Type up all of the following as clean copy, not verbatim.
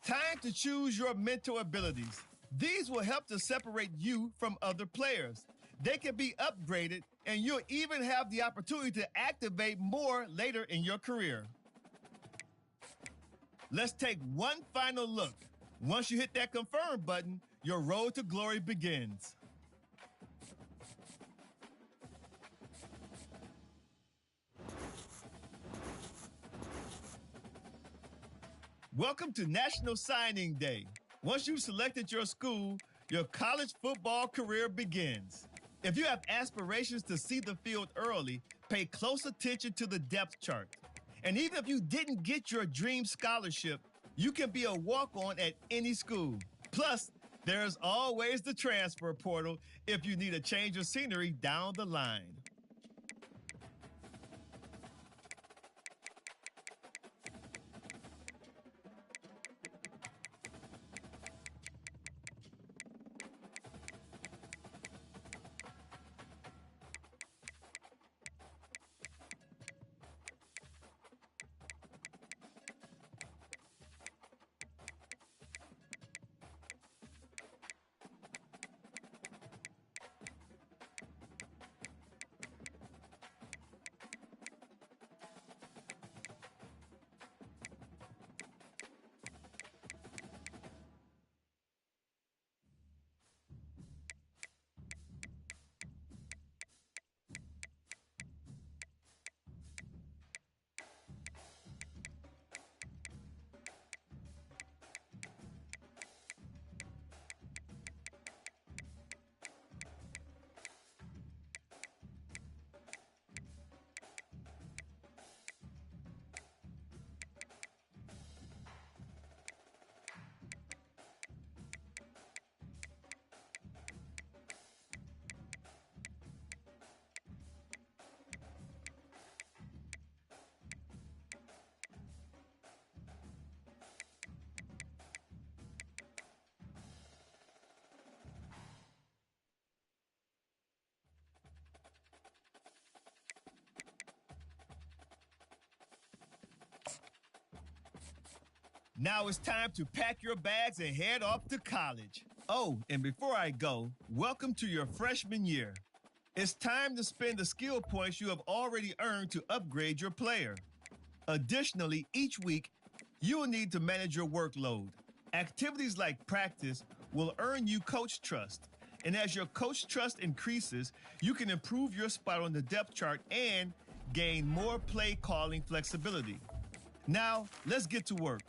Time to choose your mental abilities. These will help to separate you from other players. They can be upgraded, and you'll even have the opportunity to activate more later in your career. Let's take one final look. Once you hit that confirm button, your road to glory begins. Welcome to National Signing Day. Once you've selected your school, your college football career begins. If you have aspirations to see the field early, pay close attention to the depth chart. And even if you didn't get your dream scholarship, you can be a walk-on at any school. Plus, there's always the transfer portal if you need a change of scenery down the line. Now it's time to pack your bags and head off to college. Oh, and before I go, welcome to your freshman year. It's time to spend the skill points you have already earned to upgrade your player. Additionally, each week, you will need to manage your workload. Activities like practice will earn you coach trust. And as your coach trust increases, you can improve your spot on the depth chart and gain more play calling flexibility. Now, let's get to work.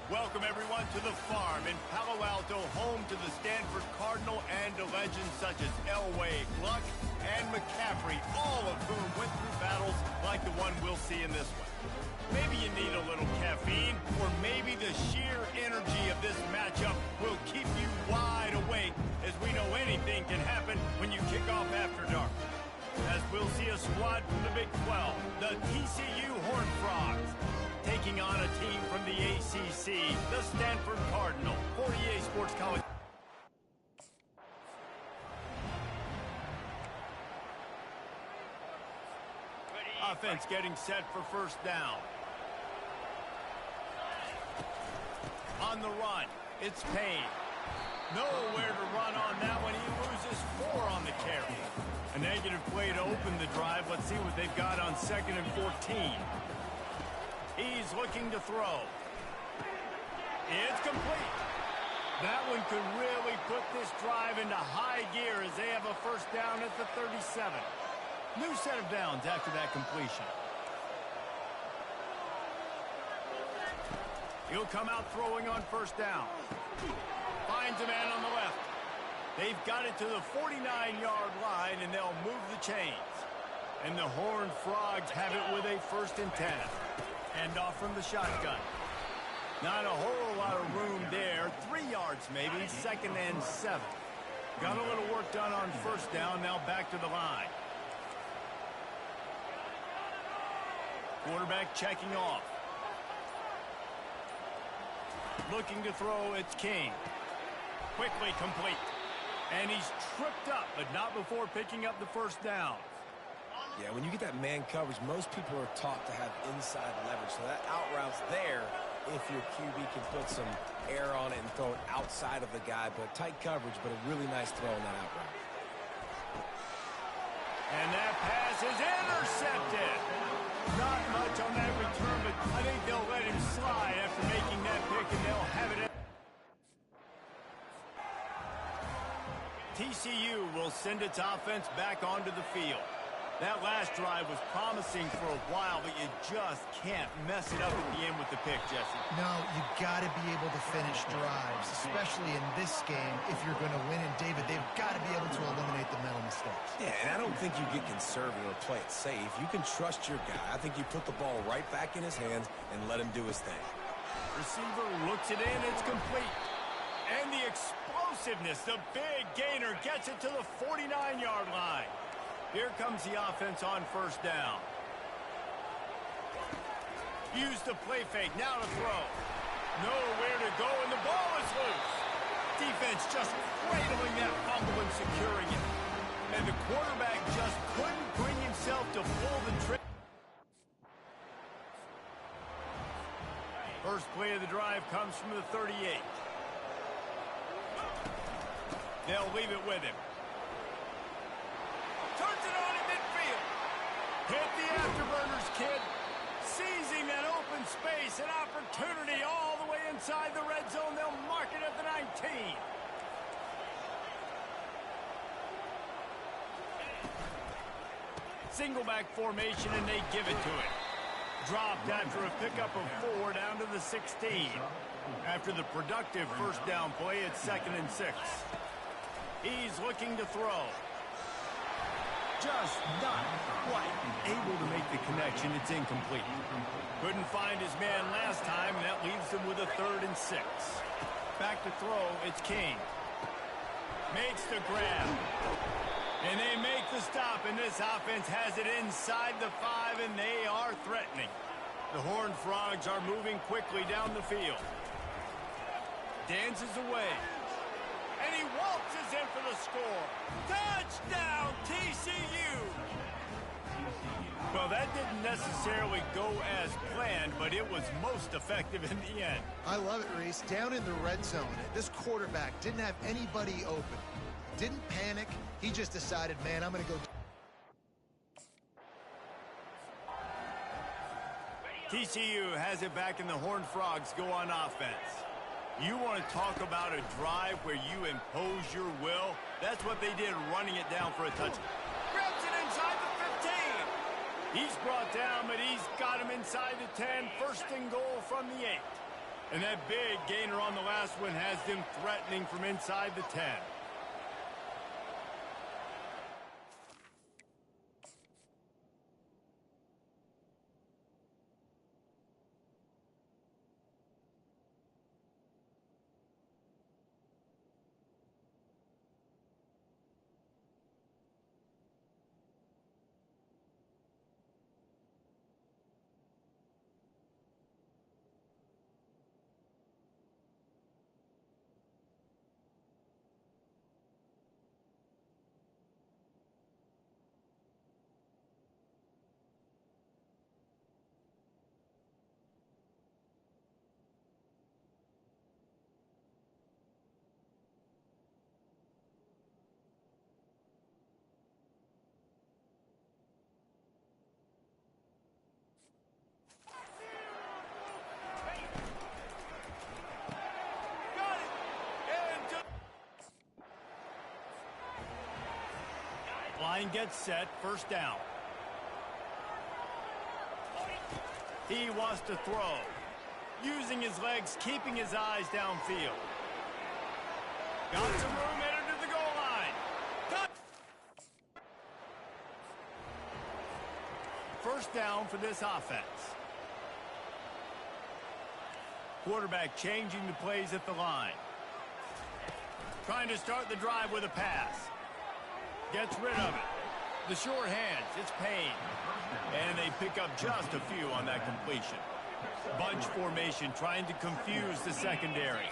Welcome, everyone, to the farm in Palo Alto, home to the Stanford Cardinal and to legends such as Elway, Gluck, and McCaffrey, all of whom went through battles like the one we'll see in this one. Maybe you need a little caffeine, or maybe the sheer energy of this matchup will keep you wide awake, as we know anything can happen when you kick off after dark. As we'll see a squad from the Big 12, the TCU Horned Frogs, taking on a team from the ACC, the Stanford Cardinal. 48 Sports College. Offense getting set for first down. On the run, it's Payne. Nowhere to run on that one. He loses 4 on the carry. A negative play to open the drive. Let's see what they've got on 2nd and 14. He's looking to throw. It's complete. That one could really put this drive into high gear as they have a first down at the 37. New set of downs after that completion. He'll come out throwing on first down. Finds a man on the left. They've got it to the 49-yard line, and they'll move the chains. And the Horned Frogs have it with a 1st and 10. Hand off from the shotgun. Not a whole lot of room there. 3 yards maybe, 2nd and 7. Got a little work done on first down, now back to the line. Quarterback checking off. Looking to throw, it's King. Quickly complete. And he's tripped up, but not before picking up the first down. Yeah, when you get that man coverage, most people are taught to have inside leverage. So that out route's there if your QB can put some air on it and throw it outside of the guy. But tight coverage, but a really nice throw on that out route. And that pass is intercepted. Not much on that return, but I think they'll let him slide after making that pick, and they'll have it. TCU will send its offense back onto the field. That last drive was promising for a while, but you just can't mess it up at the end with the pick, Jesse. No, you got to be able to finish drives, especially in this game if you're going to win. And, David, they've got to be able to eliminate the mental mistakes. Yeah, and I don't think you get conservative or play it safe. You can trust your guy. I think you put the ball right back in his hands and let him do his thing. Receiver looks it in. It's complete. And the explosiveness, the big gainer, gets it to the 49-yard line. Here comes the offense on first down. Use the play fake, now to throw. Nowhere to go, and the ball is loose. Defense just cradling that fumble and securing it. And the quarterback just couldn't bring himself to pull the trigger. First play of the drive comes from the 38. They'll leave it with him. Turns it on in midfield. Hit the afterburners, kid. Seizing that open space, an opportunity all the way inside the red zone. They'll mark it at the 19. Single back formation, and they give it to it. Dropped after a pickup of 4 down to the 16. After the productive first down play, it's 2nd and 6. He's looking to throw. Just not quite able to make the connection. It's incomplete. Couldn't find his man last time, and that leaves him with a 3rd and 6. Back to throw, it's King. Makes the grab. And they make the stop, and this offense has it inside the 5, and they are threatening. The Horned Frogs are moving quickly down the field. Dances away. And he waltzes in for the score. Touchdown, TCU! Well, that didn't necessarily go as planned, but it was most effective in the end. I love it, Reese. Down in the red zone, this quarterback didn't have anybody open. Didn't panic. He just decided, man, I'm going to go. TCU has it back, and the Horned Frogs go on offense. You want to talk about a drive where you impose your will? That's what they did, running it down for a touchdown. Grabs it inside the 15. He's brought down, but he's got him inside the 10. 1st and goal from the 8. And that big gainer on the last one has them threatening from inside the 10. Line gets set, first down. He wants to throw. Using his legs, keeping his eyes downfield. Got some room, headed to the goal line. Touch! First down for this offense. Quarterback changing the plays at the line. Trying to start the drive with a pass. Gets rid of it. The short hands, it's Payne. And they pick up just a few on that completion. Bunch formation trying to confuse the secondary.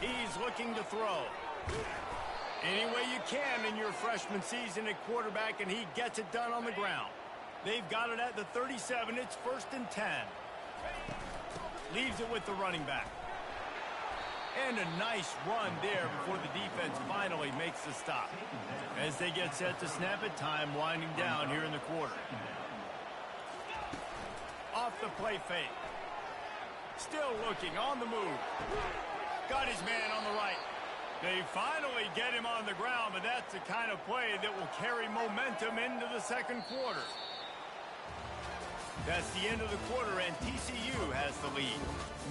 He's looking to throw. Any way you can in your freshman season at quarterback, and he gets it done on the ground. They've got it at the 37. It's 1st and 10. Leaves it with the running back. And a nice run there before the defense finally makes the stop. As they get set to snap it, time winding down here in the quarter. Off the play fake. Still looking, on the move. Got his man on the right. They finally get him on the ground, but that's the kind of play that will carry momentum into the second quarter. That's the end of the quarter, and TCU has the lead.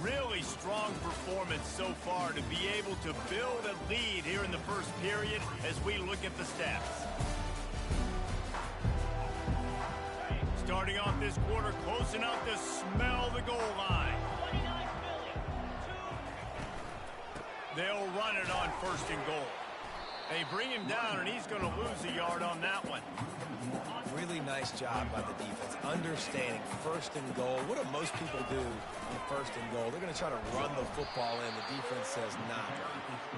Really strong performance so far to be able to build a lead here in the first period as we look at the stats. Starting off this quarter close enough to smell the goal line. They'll run it on 1st and goal. They bring him down, and he's going to lose a yard on that one. Really nice job by the defense, understanding 1st and goal. What do most people do in 1st and goal? They're going to try to run the football in. The defense says, nah,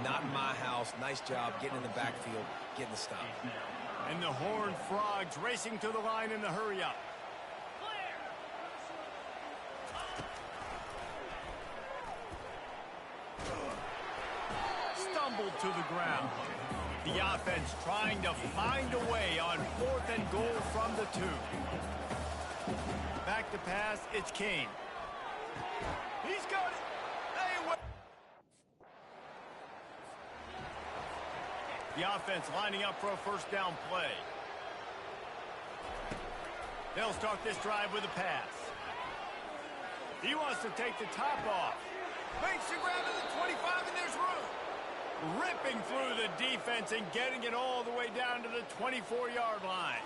not in my house. Nice job getting in the backfield, getting the stop. And the Horned Frogs racing to the line in the hurry-up. Stumbled to the ground. The offense trying to find a way on 4th and goal from the 2. Back to pass, it's Kane. He's got it. The offense lining up for a first down play. They'll start this drive with a pass. He wants to take the top off. Makes the grab to the 25, and there's room. Ripping through the defense and getting it all the way down to the 24-yard line.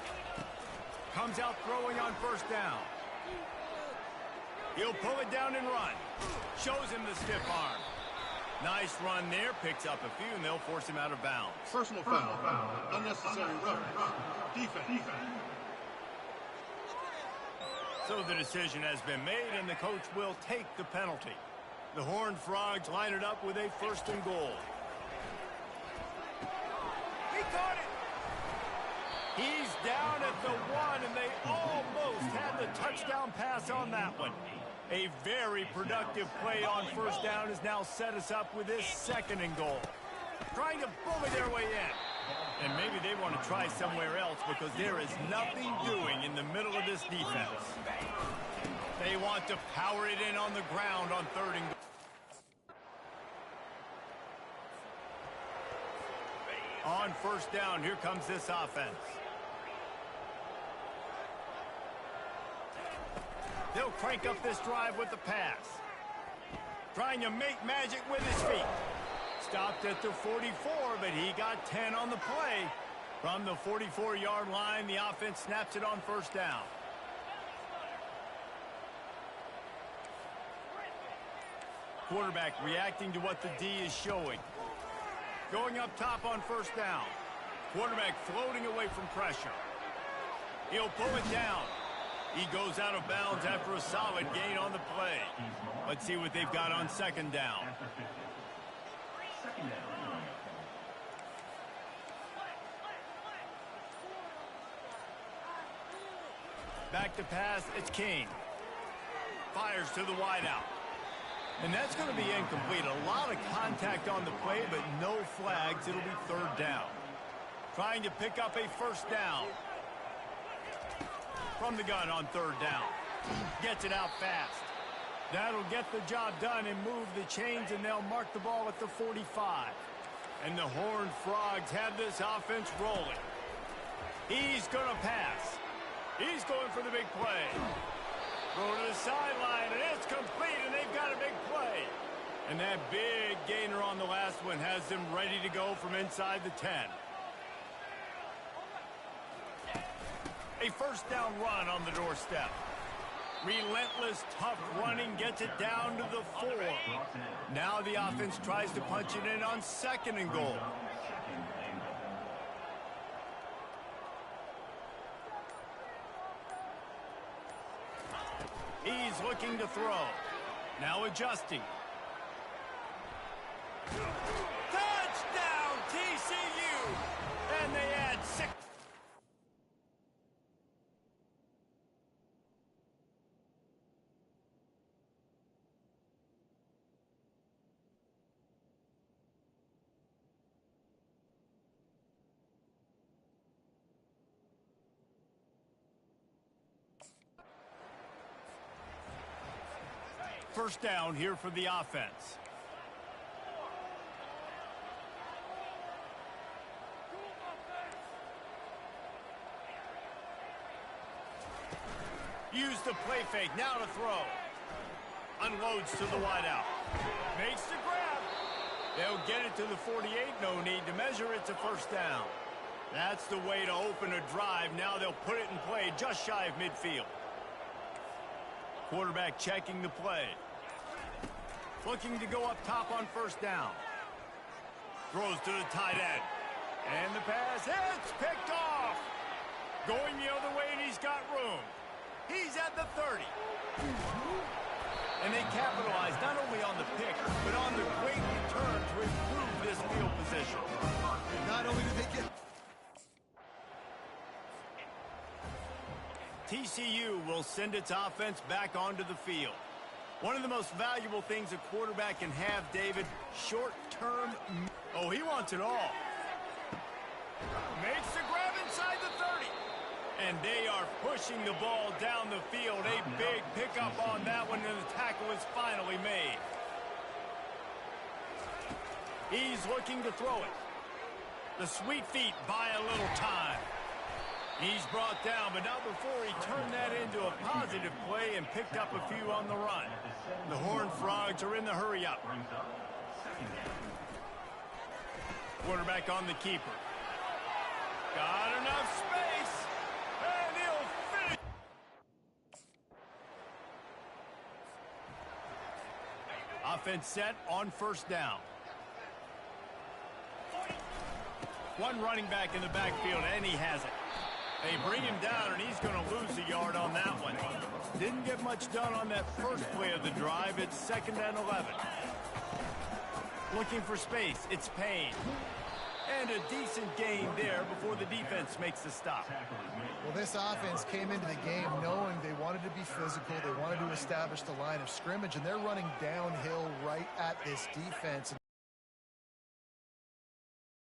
Comes out throwing on 1st down. He'll pull it down and run. Shows him the stiff arm. Nice run there. Picks up a few, and they'll force him out of bounds. Personal foul. Unnecessary roughness. Defense. So the decision has been made, and the coach will take the penalty. The Horned Frogs line it up with a 1st and goal. He caught it. He's down at the 1, and they almost had the touchdown pass on that one. A very productive play on 1st down has now set us up with this 2nd and goal. Trying to bully their way in. And maybe they want to try somewhere else because there is nothing doing in the middle of this defense. They want to power it in on the ground on 3rd and goal. On 1st down, here comes this offense. They'll crank up this drive with the pass. trying to make magic with his feet. Stopped at the 44, but he got 10 on the play. From the 44-yard line, the offense snaps it on first down. Quarterback reacting to what the D is showing. Going up top on first down. Quarterback floating away from pressure. He'll pull it down. He goes out of bounds after a solid gain on the play. Let's see what they've got on second down. Back to pass, it's King. Fires to the wideout. And that's going to be incomplete. A lot of contact on the play, but no flags. It'll be third down. Trying to pick up a first down. From the gun on third down. Gets it out fast. That'll get the job done and move the chains, and they'll mark the ball at the 45. And the Horned Frogs have this offense rolling. He's going to pass. He's going for the big play. Throw to the sideline, and it's complete, and they've got a big play. And that big gainer on the last one has them ready to go from inside the 10. A first down run on the doorstep. Relentless, tough running gets it down to the 4. Now the offense tries to punch it in on second and goal. He's looking to throw. Now adjusting. Touchdown, TCU! And they add 6. First down here for the offense. Use the play fake, now to throw. Unloads to the wideout. Makes the grab. They'll get it to the 48, no need to measure, it's a first down. That's the way to open a drive. Now they'll put it in play just shy of midfield. Quarterback checking the play. Looking to go up top on first down. Throws to the tight end. And the pass, it's picked off. Going the other way, and he's got room. He's at the 30. And they capitalize not only on the pick, but on the great return to improve this field position. Not only do they get... TCU will send its offense back onto the field. One of the most valuable things a quarterback can have, David, short-term... Oh, he wants it all. Makes the grab inside the 30. And they are pushing the ball down the field. A big pickup on that one, and the tackle is finally made. He's looking to throw it. The sweet feet buy a little time. He's brought down, but not before he turned that into a positive play and picked up a few on the run. The Horned Frogs are in the hurry-up. Quarterback on the keeper. Got enough space, and he'll finish. Offense set on first down. One running back in the backfield, and he has it. They bring him down, and he's going to lose a yard on that one. Didn't get much done on that first play of the drive. It's 2nd and 11. Looking for space. It's Payne. And a decent gain there before the defense makes the stop. Well, this offense came into the game knowing they wanted to be physical. They wanted to establish the line of scrimmage, and they're running downhill right at this defense.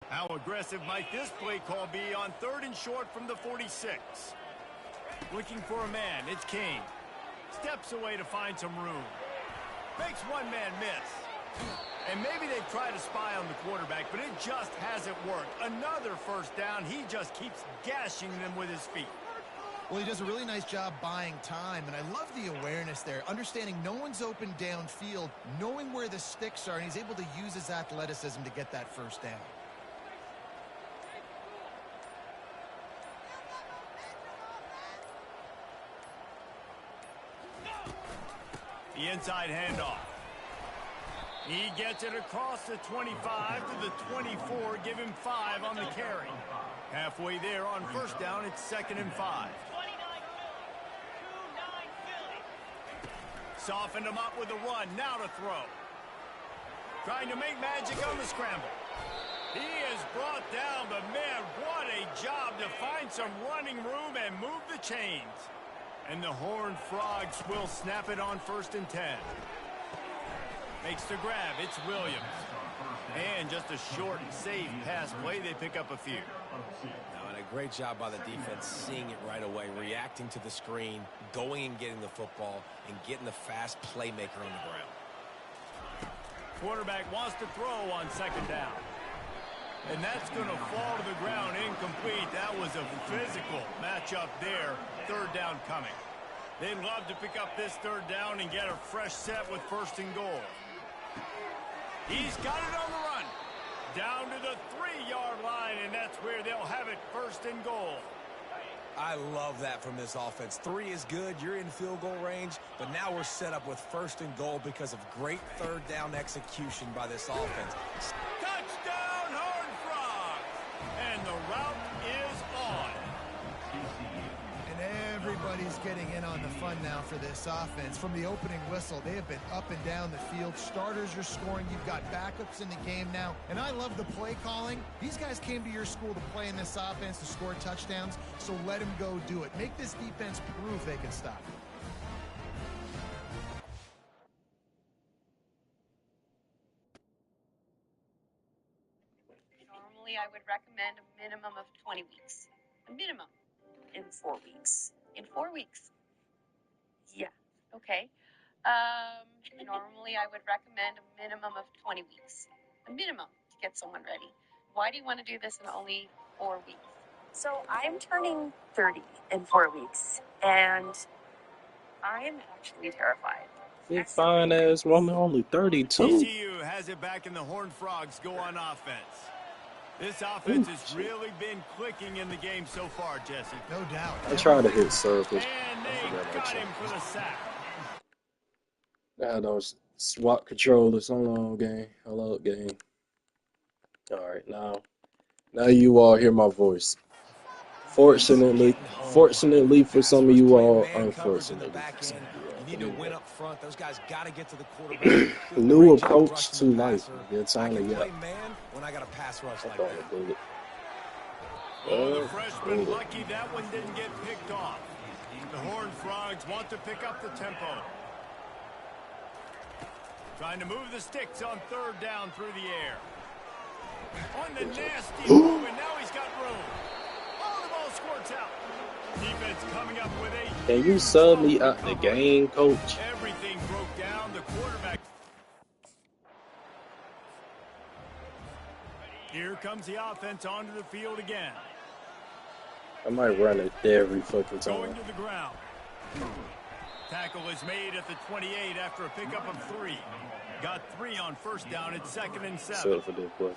How aggressive might this play call be on 3rd and short from the 46? Looking for a man, it's King. Steps away to find some room. Makes one man miss. And maybe they've tried to spy on the quarterback, but it just hasn't worked. Another first down, he just keeps gashing them with his feet. Well, he does a really nice job buying time, and I love the awareness there, understanding no one's open downfield, knowing where the sticks are, and he's able to use his athleticism to get that first down. The inside handoff. He gets it across the 25 to the 24, give him 5 on the carry. Halfway there on first down, it's 2nd and 5. Softened him up with a run, now to throw. Trying to make magic on the scramble. He is brought down, but man, what a job to find some running room and move the chains. And the Horned Frogs will snap it on 1st and 10. Makes the grab, it's Williams. And just a short and safe pass play, they pick up a few. Now, and a great job by the defense, seeing it right away, reacting to the screen, going and getting the football, and getting the fast playmaker on the ground. Quarterback wants to throw on 2nd down. And that's going to fall to the ground incomplete. That was a physical matchup there. 3rd down coming. They'd love to pick up this 3rd down and get a fresh set with 1st and goal. He's got it on the run. Down to the 3-yard line, and that's where they'll have it 1st and goal. I love that from this offense. 3 is good. You're in field goal range, but now we're set up with 1st and goal because of great 3rd down execution by this offense. Touchdown, Horned Frogs! And the route is on. And everybody's getting in on the fun now for this offense. From the opening whistle, they have been up and down the field. Starters are scoring. You've got backups in the game now. And I love the play calling. These guys came to your school to play in this offense to score touchdowns, so let them go do it. Make this defense prove they can stop it. Normally, I would recommend a minimum of 20 weeks. A minimum. In 4 weeks. In 4 weeks. Yeah. Okay. Normally, I would recommend a minimum of 20 weeks. A minimum to get someone ready. Why do you want to do this in only 4 weeks? So I'm turning 30 in 4 weeks, and I'm actually terrified. Big fine ass woman, only 32. TCU has it back, and the Horned Frogs go on offense. This offense has really been clicking in the game so far, Jesse. No doubt. I tried to hit circles. And they got him for the sack. I those SWAT controllers. Hold on, game. Hold up, game. All right, now you all hear my voice. Fortunately for some of you all, unfortunately for some of you all. You need to win up front. Those guys got to get to the quarterback. New approach to life. It's on the play man when I got a pass rush like that. Oh, the freshman lucky that one didn't get picked off. The Horned Frogs want to pick up the tempo. Trying to move the sticks on 3rd down through the air. On the nasty move, and now he's got room. Oh, the ball squirts out. Defense coming up with a... Can you sub me out the game, coach? Everything broke down. The quarterback... Here comes the offense onto the field again. I might run it every fucking Going time. to the ground. Tackle is made at the 28 after a pickup of 3. Got 3 on 1st down. It's 2nd and 7. Except for this play.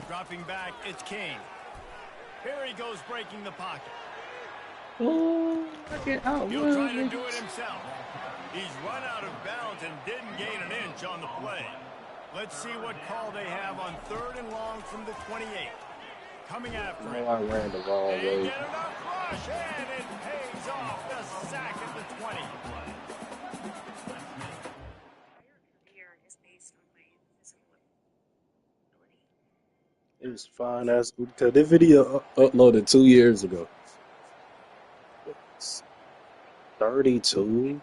Dropping back, it's King. Here he goes breaking the pocket. Oh, I can He'll try to outrun do it it. himself. He's run out of bounds and didn't gain an inch on the play. Let's see what call they have on 3rd and long from the 28. Coming after it. Oh, I ran the wrong They way. get enough rush, and it pays off. The sack at the 20. Career is based on my physical ability. It was fine as because the video uploaded 2 years ago. It's 32.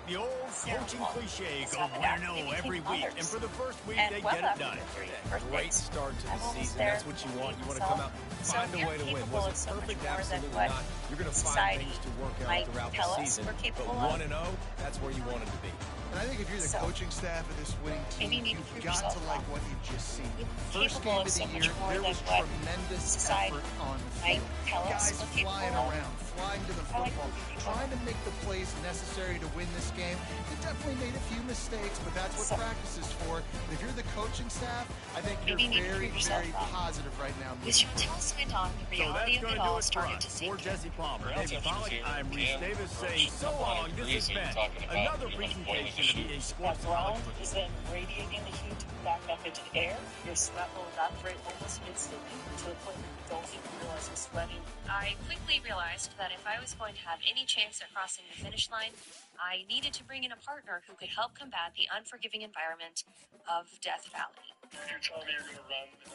the old coaching cliche, It's go happened win after and they oh every became week. mothers. And for the first week, And they well get it after done. their 30th Yeah, birthday. great start to the I'm almost season. there. That's what you want. You want to So- come out, so find a we're way to win. capable Was of it so much perfect? more than Absolutely what not. You're going to find society things to work might out throughout tell the us season. we're But capable 1 of. and 0, that's where you wanted to be. And I think if you're the So, coaching staff of this winning maybe team, you need to you've prove got to yourself like wrong. what you've just seen. You're First capable game of of so the much year, more there than was what tremendous society effort on the might field. tell us Guys we're capable flying of. around, flying to the I like football, moving people. trying to make the plays necessary to win this game. They definitely made a few mistakes, but that's what So- practice is for. And if you're the coaching staff, I think you're Maybe you need to very, prove yourself very wrong. positive right now. With Chantel's went on, the So reality that's of going it to do all it for started us. to For sink in. Jesse Palmer, Ground David Pollock, temperatures here I'm in Reese Cam Davis approach saying so 100 long. This degrees, has and you're been talking about another pretty much boiling presentation of the the EA shoes. Sports That College ground Football. is then radiating the heat back up into the air. Your sweat will evaporate almost instantly to the point where you don't even realize you're sweating. I quickly realized that if I was going to have any chance at crossing the finish line, I needed to bring in a partner who could help combat the unforgiving environment of Death Valley. You're telling me you're going to run in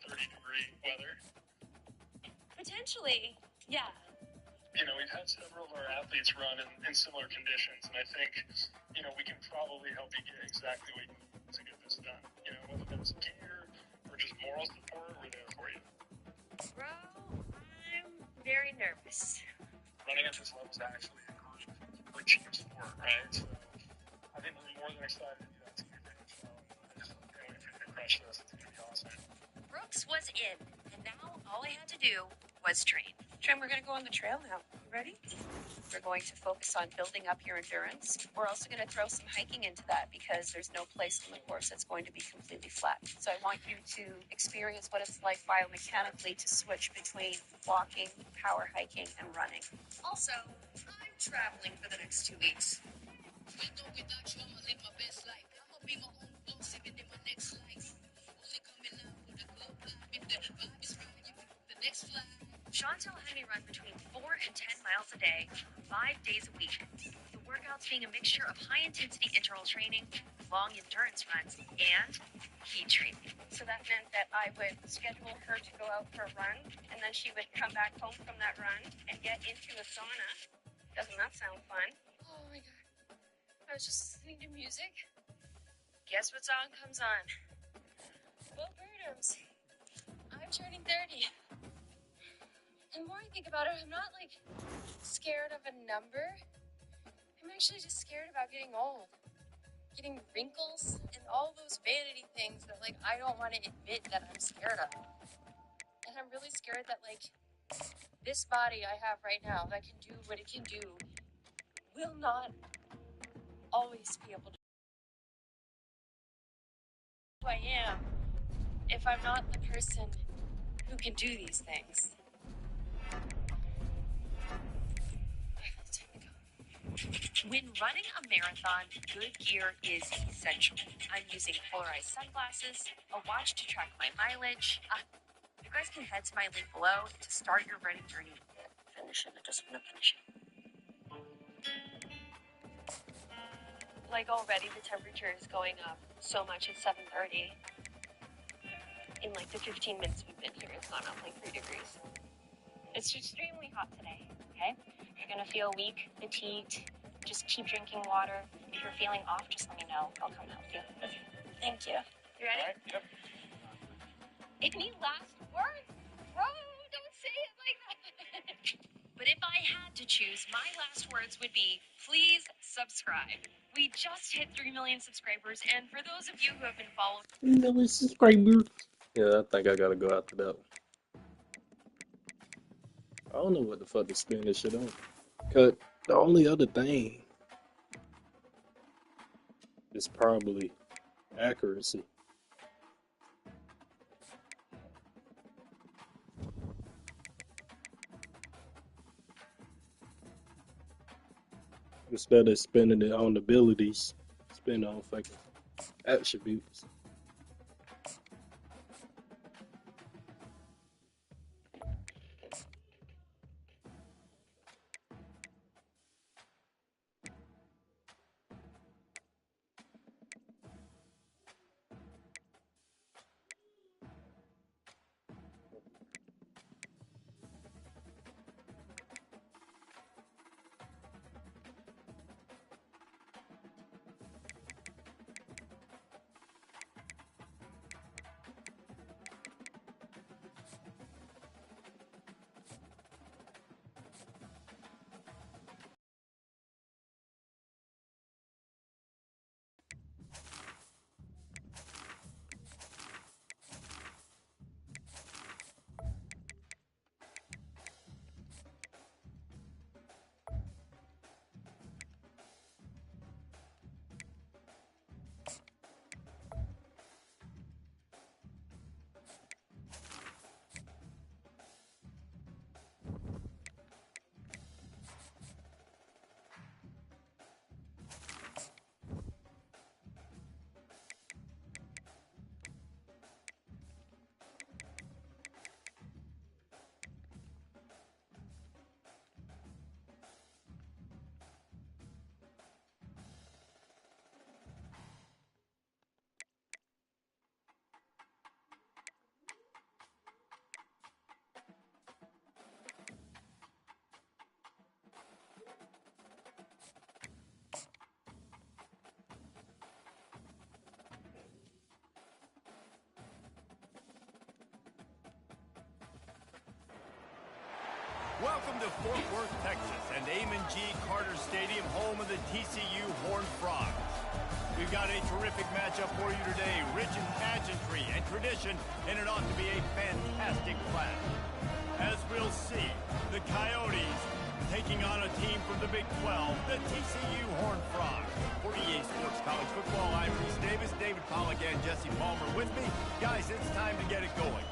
130-degree weather? Potentially, yeah. You know, we've had several of our athletes run in similar conditions, and I think, you know, we can probably help you get exactly what you need to get this done. You know, whether that's gear or just moral support, we're there for you. Bro, I'm very nervous. Running at this level is actually a really cheap sport, right? So I think we're more than excited to do that to you, Dave. So I just can't wait for you to crush this. It's going to be awesome. Brooks was in, and now all I had to do was train. Trim, we're going to go on the trail now. You ready? We're going to focus on building up your endurance. We're also going to throw some hiking into that because there's no place on the course that's going to be completely flat. So I want you to experience what it's like biomechanically to switch between walking, power hiking, and running. Also, I'm traveling for the next 2 weeks. I know without you, I'ma live my best life. I'ma be my own boss, even in my next life. Only coming out with a good vibe. If the vibe is right, you can the next fly. Chantel had me run between 4 and 10 miles a day, 5 days a week. The workouts being a mixture of high-intensity interval training, long endurance runs, and heat training. So that meant that I would schedule her to go out for a run, and then she would come back home from that run and get into a sauna. Doesn't that sound fun? Oh my god. I was just listening to music. Guess what song comes on? Well, Burnhams. I'm turning 30. And the more I think about it, I'm not like scared of a number. I'm actually just scared about getting old. Getting wrinkles and all those vanity things that like I don't want to admit that I'm scared of. And I'm really scared that like this body I have right now that can do what it can do will not always be able to do who I am if I'm not the person who can do these things. It's time to go. When running a marathon, good gear is essential. I'm using polarized sunglasses, a watch to track my mileage. You guys can head to my link below to start your running journey. Finish it. I just want to finish it. Like already, the temperature is going up so much at 7:30. In like the 15 minutes we've been here, it's gone up like 3 degrees. It's extremely hot today, okay? If you're gonna feel weak, fatigued, just keep drinking water. If you're feeling off, just let me know. I'll come help you. Thank you. You ready? All right, yep. Any last words? Bro, don't say it like that. But if I had to choose, my last words would be, please subscribe. We just hit 3 million subscribers, and for those of you who have been following... Subscribers. Yeah, I think I gotta go after that one. I don't know what the fuck to spin this shit on. Cause the only other thing is probably accuracy. Instead of spending it on abilities, spend it on fucking attributes. Welcome to Fort Worth, Texas, and Amon G. Carter Stadium, home of the TCU Horned Frogs. We've got a terrific matchup for you today, rich in pageantry and tradition, and it ought to be a fantastic clash. As we'll see, the Coyotes taking on a team from the Big 12, the TCU Horned Frogs. For EA Sports College Football, I'm Reese Davis, David Pollack, and Jesse Palmer with me. Guys, it's time to get it going.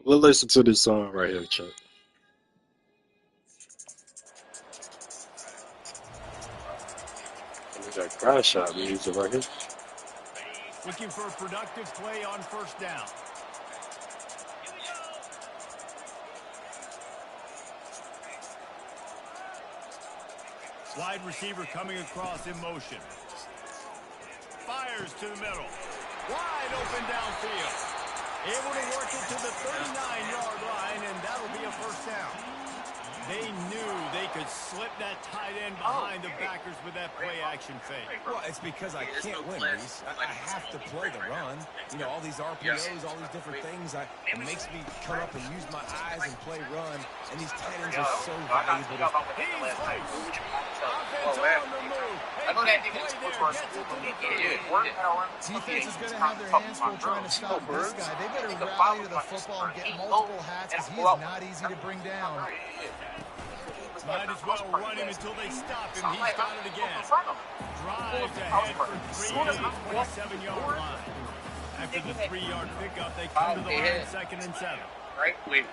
We'll listen to this song right here, Chuck. We got crash shot music right here. Looking for a productive play on first down. Wide receiver coming across in motion. Fires to the middle. Wide open downfield. Able to work it to the 39-yard line, and that'll be a first down. They knew they could slip that tight end behind the backers with that play-action fake. Well, it's because I can't win, Reese. I have to play the run. You know, all these RPOs, all these different things. It makes me come up and use my eyes and play run. And these tight ends are so valuable. He's loose. Offense on the move. I know that nigga is supposed to Defense is going to have their hands full trying to stop this guy. They better rally to the football and get multiple hats because he is not easy to bring down. Might as well run him until they stop him. He's got it again. Drives ahead for 3 at the 27-yard line. After the 3-yard pickup, they come to the line 2nd and 7. Right? Everybody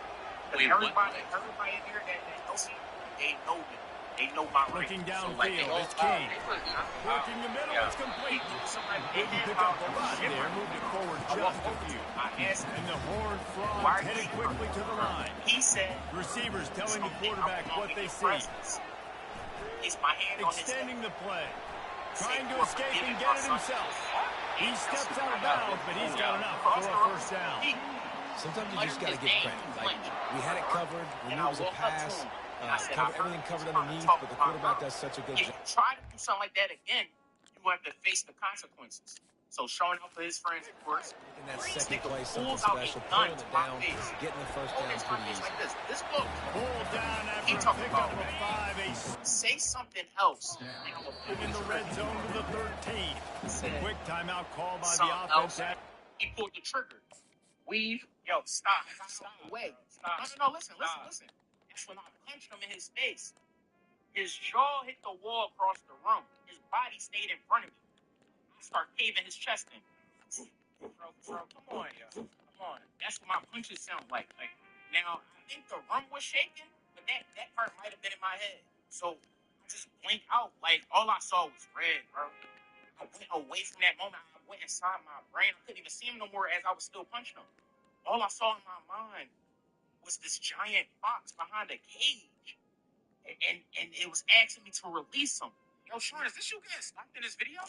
in here that knows me, they know me. They know my range. Looking downfield, it's King. Working the middle, it's complete. Didn't pick up a lot there, moved it forward just a few. And the Horned Frogs headed quickly to the line. He said, receivers telling the quarterback what they see. Extending the play. Trying to escape and get it himself. He steps out of bounds, but he's got enough for a first down. Sometimes you just got to give credit. Like, we had it covered. We knew it was a pass. Everything covered underneath, but the quarterback does such a good job. If you try to do something like that again, you have to face the consequences. So showing up for his friends, of course. In that second play, something special, pulling it down, getting the first down pretty easy. Like this book. Pulled down after a pickup of 5. Say something else. In the red zone to the 13. Quick timeout call by the offense. He pulled the trigger. Weave. Yo, stop. Wait. Stop. No, listen. That's when I punched him in his face. His jaw hit the wall across the room. His body stayed in front of me. I start caving his chest in. Bro, come on, yo. Come on. That's what my punches sound like. Now, I think the room was shaking, but that part might have been in my head. So, I just blinked out. Like, all I saw was red, bro. I went away from that moment. I went inside my brain. I couldn't even see him no more as I was still punching him. All I saw in my mind was this giant fox behind a cage. And it was asking me to release him. Yo, Sean, is this you getting stopped in this video?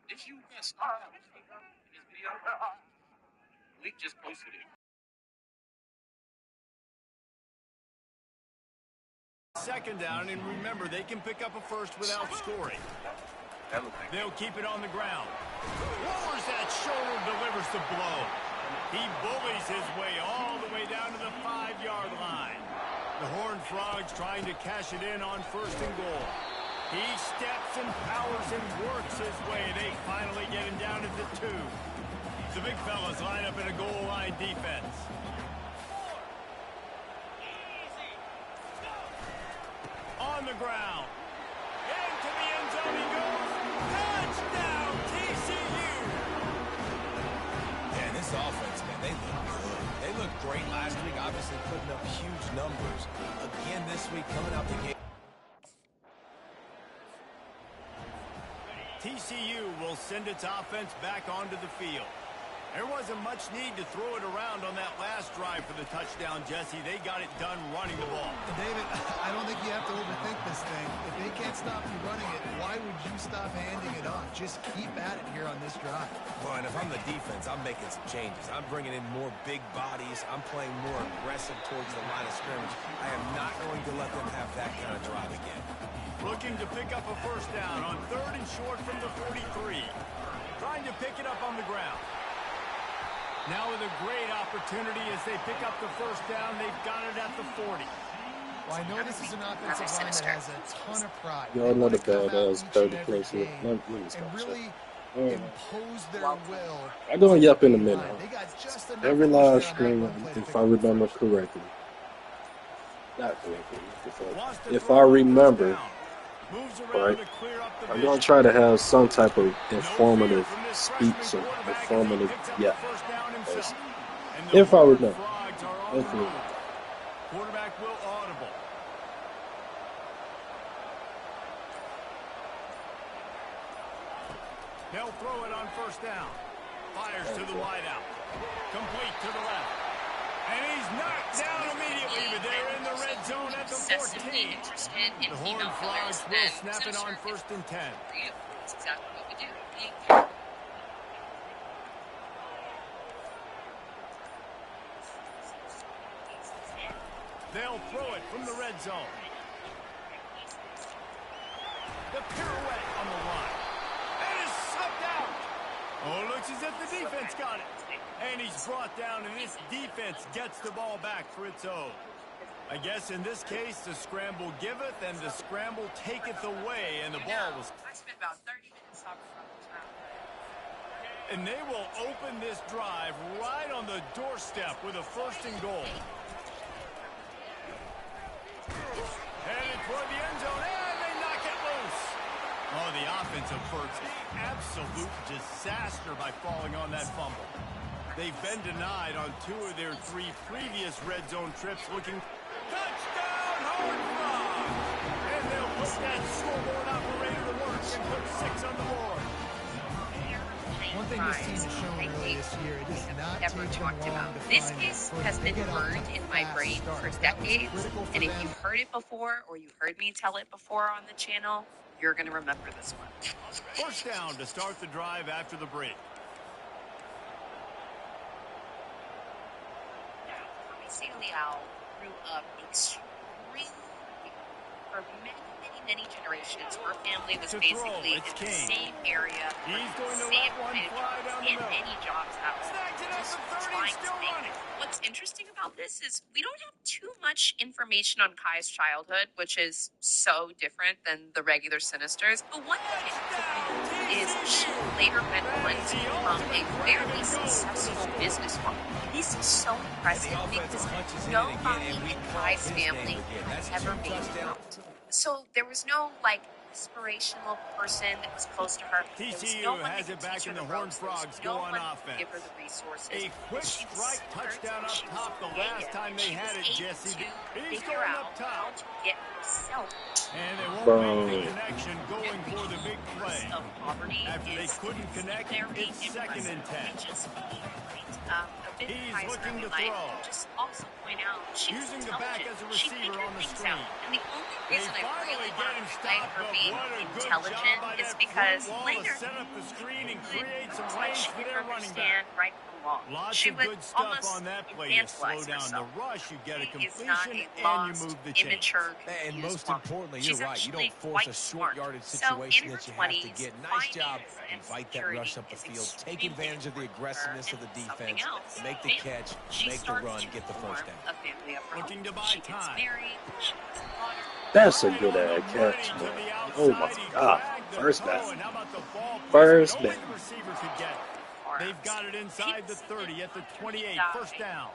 Did you get stopped in this video? Leak just posted it. Second down, and remember, they can pick up a first without scoring. They'll keep it on the ground. Lowers that shoulder, delivers the blow. He bullies his way all the way down to the 5-yard line. The Horned Frogs trying to cash it in on 1st and goal. He steps and powers and works his way. They finally get him down at the 2. The big fellas line up in a goal line defense. On the ground. Into the end zone he goes. Touchdown, TCU! Yeah, this offense, man, they look good. They looked great last week, obviously putting up huge numbers. Again this week, coming out the gate. TCU will send its offense back onto the field. There wasn't much need to throw it around on that last drive for the touchdown, Jesse. They got it done running the ball. David, I don't think you have to overthink this thing. If they can't stop you running it, why would you stop handing it off? Just keep at it here on this drive. Well, and if I'm the defense, I'm making some changes. I'm bringing in more big bodies. I'm playing more aggressive towards the line of scrimmage. I am not going to let them have that kind of drive again. Looking to pick up a first down on 3rd and short from the 43. Trying to pick it up on the ground. Now with a great opportunity as they pick up the first down. They've got it at the 40. Well, I know this is an offensive line that has a ton of pride. Y'all know the badass 30 place here. Let me and stop. really impose their will. I'm going to yap in a minute. They got just enough Every live pressure on stream, that run play to if I pick up the remember first. correctly. Not correctly. If I remember, right, I'm going to try to have some type of informative speech or informative, yeah. Yes. If I remember. Hopefully. Quarterback will audible. They'll throw it on first down. Fires to the wideout. Complete to the left. And he's knocked down immediately, but they're in the red zone at the 14. The Horned Frogs will snap it on 1st and 10. That's exactly what we do. They'll throw it from the red zone. The pirouette on the line. And is sucked out. Oh, looks as if the defense got it. And he's brought down, and this defense gets the ball back for its own. I guess in this case, the scramble giveth and the scramble taketh away, and the ball was... I spent about 30 minutes talking about this now. And they will open this drive right on the doorstep with a 1st and goal. Headed toward the end zone, and they knock it loose. Oh, the offensive efforts, absolute disaster by falling on that fumble. They've been denied on 2 of their 3 previous red zone trips. Looking touchdown, Horned Frogs! And they'll put that scoreboard operator to work and put 6 on the board. One thing this team has shown early this year, it is not Ever taken talked long about. to This find case it. has been They get off burned to in a my fast brain start. for That was decades, critical for and if them. you've heard it before or you heard me tell it before on the channel, you're going to remember this one. First down to start the drive after the break. Mauricio Leal grew up extremely for many generations. Her family was basically in the same area, He's the going to same let one kind of fly jobs, down the in middle. any jobs out. Snags it at Just the 30, trying to still make running. it. What's interesting about this is we don't have too much information on Kai's childhood, which is so different than the regular Sinisters. But what we can is she later went on to become a very successful businesswoman. This is so impressive because nobody in Kai's family has ever made it out. So there was no, like, inspirational person that was close to her. There was TCU no one has that it could back teach her in the the Horned ropes. There was Frogs no go on one offense. to give her the resources. A quick She was strike smart, touchdown up she was top the last time they she had was it, able Jesse. to He's figure going out up how top. to get herself And they won't Bro. make the connection going for the big play. of poverty. After they is couldn't connect, very it's 2nd and 10. Just a bit He's Kai's looking early to life. throw. Just also point out she's Using the back intelligent. as a She receiver figured on the things screen. out. And the only They reason I finally really get want him to highlight stopped, her but being what a good intelligent job by is that because front wall to later set up the screen and could create some touch range for and their running understand back. right from wrong. Lots She of would good stuff almost on that play. You slow infantilize down the herself. rush, you get a She is not completion, a and you lost, move the chains. immature, And confused most woman. importantly, She's you're right. You actually don't force quite a short smart. yardage So situation in her that you have to 20s, get. Nice job finance and and fight that security rush up the is field. Take extremely advantage of the important to her. aggressiveness of the And something defense. else, Make the catch, she make the starts run, to get the form first down. a family of her Looking to own. buy She gets time. married. She has a daughter. That's a Right good on the catch, money to man. the Oh outside. my He God. dragged the First toe, down. and how about the ball First placement? Only down. the receiver could get it. They've got it inside the 30 at the 28. First down.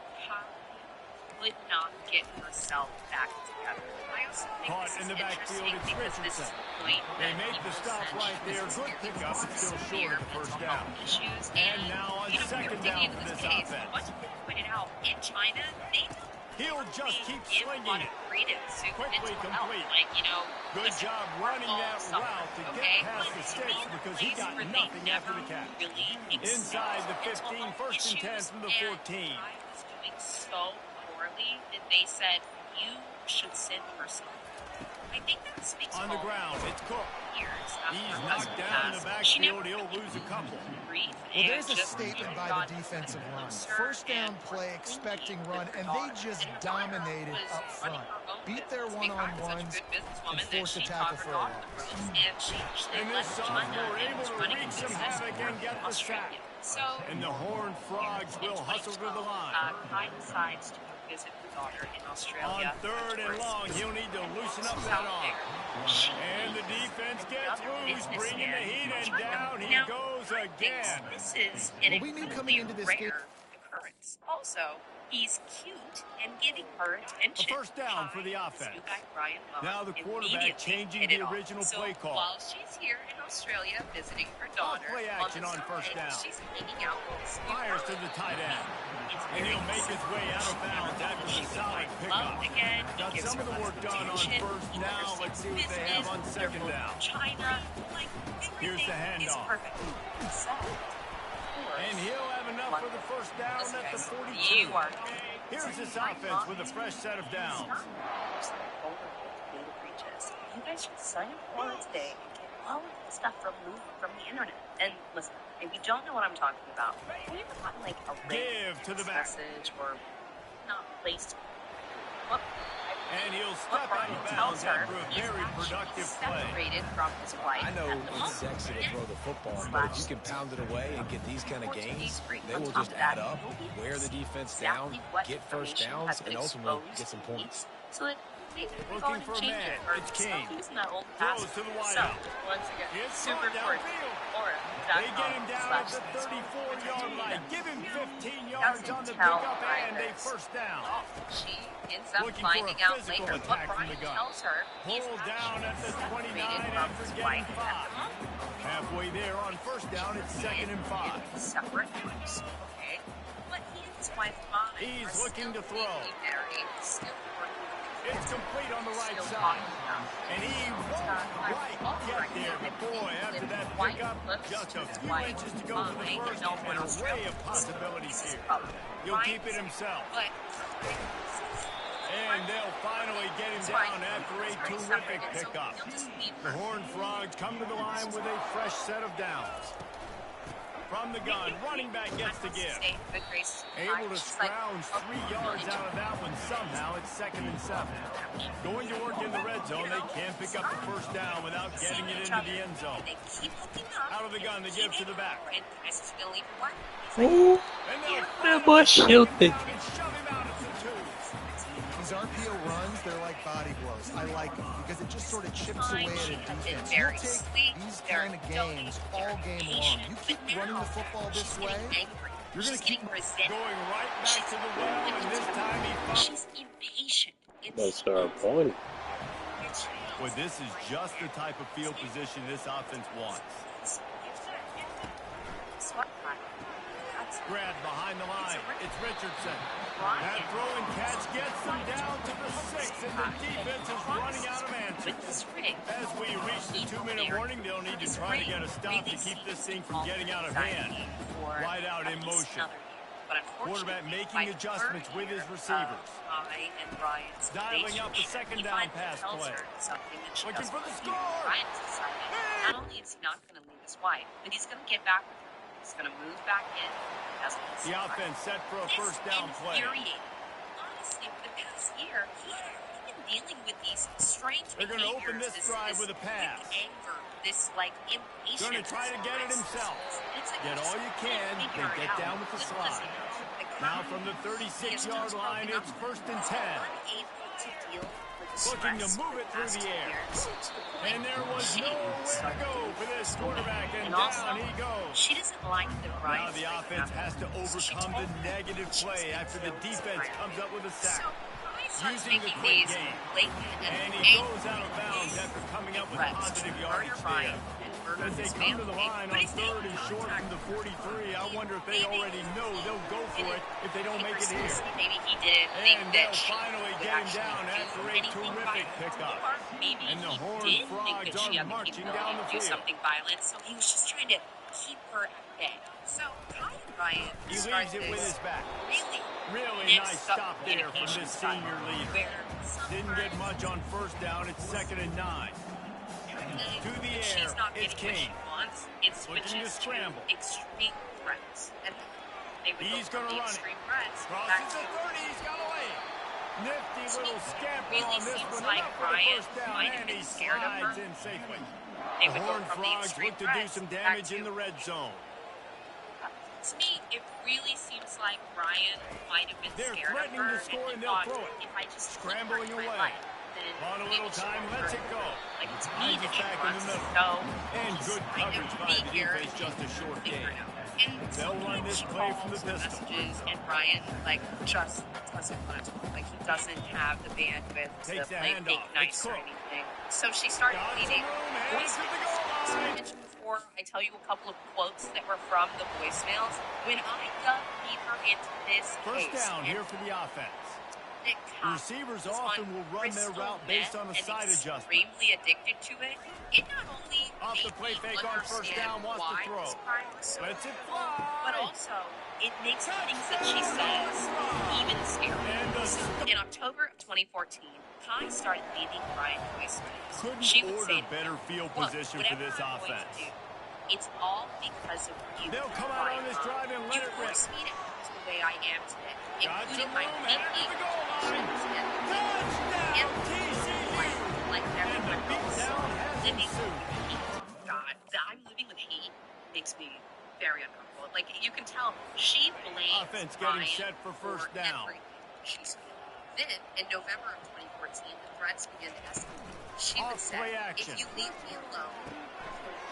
Would not get herself back together. I also think Caught this in is the backfield, interesting it's because this is Richardson. the point They that make the people stop said right she there. was Good pickup, but still short severe of the first mental down. health issues. And now on you know, second digging down into for this this case, offense. much of it pointed out in China, they don't He'll just keep give a slinging lot it. of credence to Quickly mental health. complete. Like, you know, Good listen, job we're running all that suffering, route to okay? get past the But sticks these are because he plays got where they nothing after never the catch. really Inside the excelled 15, mental first and 10 issues, from the and 14. I was doing so poorly that they said, you should sit for some. I think that speaks On the ground, it's Cook. years after He's her knocked down in the pass. She backfield. never He'll lose a couple. Well, there's a statement by the defensive run. First down play, expecting run, and they just dominated up front. Beat their one-on-ones and forced a tackle for a loss. And this sophomore able to wreak some havoc and get the sack. And the Horned Frogs will hustle to the line. Kai decides to visit her daughter in On Australia. third and long, he'll need to loosen up that arm. And the defense gets loose, bringing the heat, and down he goes again. This is an we knew coming into this game. rare occurrence. Also, he's cute and getting her attention. A first down for the offense. Now the quarterback Immediately changing hit it the off. original So play call. while she's here in Australia visiting her daughter, Play action on the first side, down. she's hanging out with this Fires to the tight end. And he'll make his way out of bounds after the solid pickup. Again, Got some of the work done on first. Now let's see what they have on second down. China, like, Here's the handoff. perfect. And he'll have enough for the first down at the 42. You are Here's this offense with a fresh set of downs. You guys should sign up for it today and get all of the stuff removed from the internet. And listen, if you don't know what I'm talking about, have you ever gotten like a Give to the back. message or not placed? Well, And he'll step out of bounds after a very productive play. separated from his wife. I know it's sexy to throw the football, but if you can pound it away and get these kind of gains, they will just add up, wear the defense down, get first downs, and ultimately get some points. So that maybe we go Looking and for a change man. it or It's King. using that old Throws pass. to the So wideout. once again, It's super downfield. important. They get him down at the 34-yard line. Give him 15 yards on the tell pickup and a either. first down. She ends up Looking for a finding out physical later attack what from the Brian gun. tells her. He's Pulled down at the 29 separated after from his getting wife. 5. Halfway there on first down, it's second and 5. Separate house, okay? But he and his wife, Mom, He's are looking still to throw. legally married, still working. It's complete on the right Still side. talking about it. And he won't quite get there. But boy, after that pickup, just a few inches to go for the first, and an array of possibilities here. He'll keep it himself. But And they'll finally get him down after a terrific pickup. The Horned Frogs come to the line with a fresh set of downs. From the gun, running back gets the give. Able to scrounge 3 yards out of that one somehow. It's second and 7. Going to work in the red zone, they can't pick up the first down without getting it into the end zone. Out of the gun, they give to the back. Oh, that boy shooting. These RPO runs, they're like body blows. I like them because it just sort of chips away at a defense. You'll take these kind of games all game long. You keep running the football this way, you're going to keep going right back to the well, and this time he fumbles. She's impatient. That's our point. Well, this is just the type of field position this offense wants. Grabbed behind the line. It's Richardson. That throw and catch gets them down to the 6, and the defense is running out of answers. As we reach the 2-minute warning, they'll need to try to get a stop to keep this thing from getting out of hand. Wide out in motion. Quarterback making adjustments with his receivers. Dialing up the second down pass play. Looking for the score. Not only is he not going to leave his wife, but he's going to get back with her. He's going to move back in. The offense set for a first down play. Honestly, for the past year, he hasn't been dealing with these strange They're going to open this drive with a pass. Anger, this like impatience. Going to try to get it himself. Get all you can, then get down with the slide. Now from the 36-yard line, it's first and 10. Looking to move it through the air. And there was nowhere to go for this quarterback, and down he goes. She doesn't like the Now the offense has to overcome the negative play after the defense comes up with a sack. Using the quick game. And he goes out of bounds after coming up with positive yardage there. Berger As they his come to the family. line But on I think 3rd and short from the 43, I wonder if they already know they'll go for it if they don't make it here. Maybe he didn't think And that they'll she finally would get him actually down do after a anything terrific violent. pickup. Or maybe And the he Horned did think Frogs that she are had to keep marching going down and the do field. something violent, so he was just trying to keep her at bay. So Kai and Ryan He start leaves it with his this back. really Nice stop there from this senior leader. where Didn't get much on 1st down. It's 2nd and 9. To the air, she's not it's getting what she Kane. wants. It Looking to switches scramble. to extreme threats. And they would He's go gonna from the run it. extreme threats back Crosses to the 30. He's got away. Nifty little scamper really on this seems one. like Enough for the Ryan 1st down, might have and been he scared of slides her. in safely. They The would go Horned from the Frogs extreme look to do threats some back damage to- in the red zone. To me, it really seems like Ryan might have been They're scared of threatening her to score and and they'll thought, throw it. if I just Scrambling keep her in my away. life, then On a maybe little she'll time, hurt lets her. it go. Like, it's me Finds that it she back in wants the to middle. go. And Just good kind of coverage by be the here defense, just a short figure gain. it out. And They'll run this she play from the calls pistol. messages, and Ryan, like, just doesn't want to talk. Like, he doesn't have the bandwidth Takes to the play handoff. fake It's nice or Cook. anything. So she started Got some leaving room, headed to the voicemails. goal So I line. mentioned before, I tell you a couple of quotes that were from the voicemails. When I dug deeper into this First case, down and here for the offense. Nick The Cox receivers was often on will run their crystal route based meth on a and side adjustment. extremely addicted to it. It not only Off the made play me fake on first understand down, wants to why throw. this crime was so Lets it horrible, fly. but also it makes the things that she says even scarier. So in October of 2014, Kai started leaving Ryan voicemails. Couldn't She would order say, better field "Look, position for whatever this I'm going to offense. do, it's all because of you. They'll come out Ryan. on this drive and let You it rip. forced me to act the way I am today, Got including some my room, headed to thinking, the goal line. actions, and Touchdown, TCU. like And the everyone else. beatdown has Living ensued. with hate. God, I'm living with hate makes me very uncomfortable. Like, you can tell she blames Offense getting Ryan set for first down. everything she's feeling. Then, in November of 2014, the threats began to escalate. She would Off say, play action. if you leave me alone,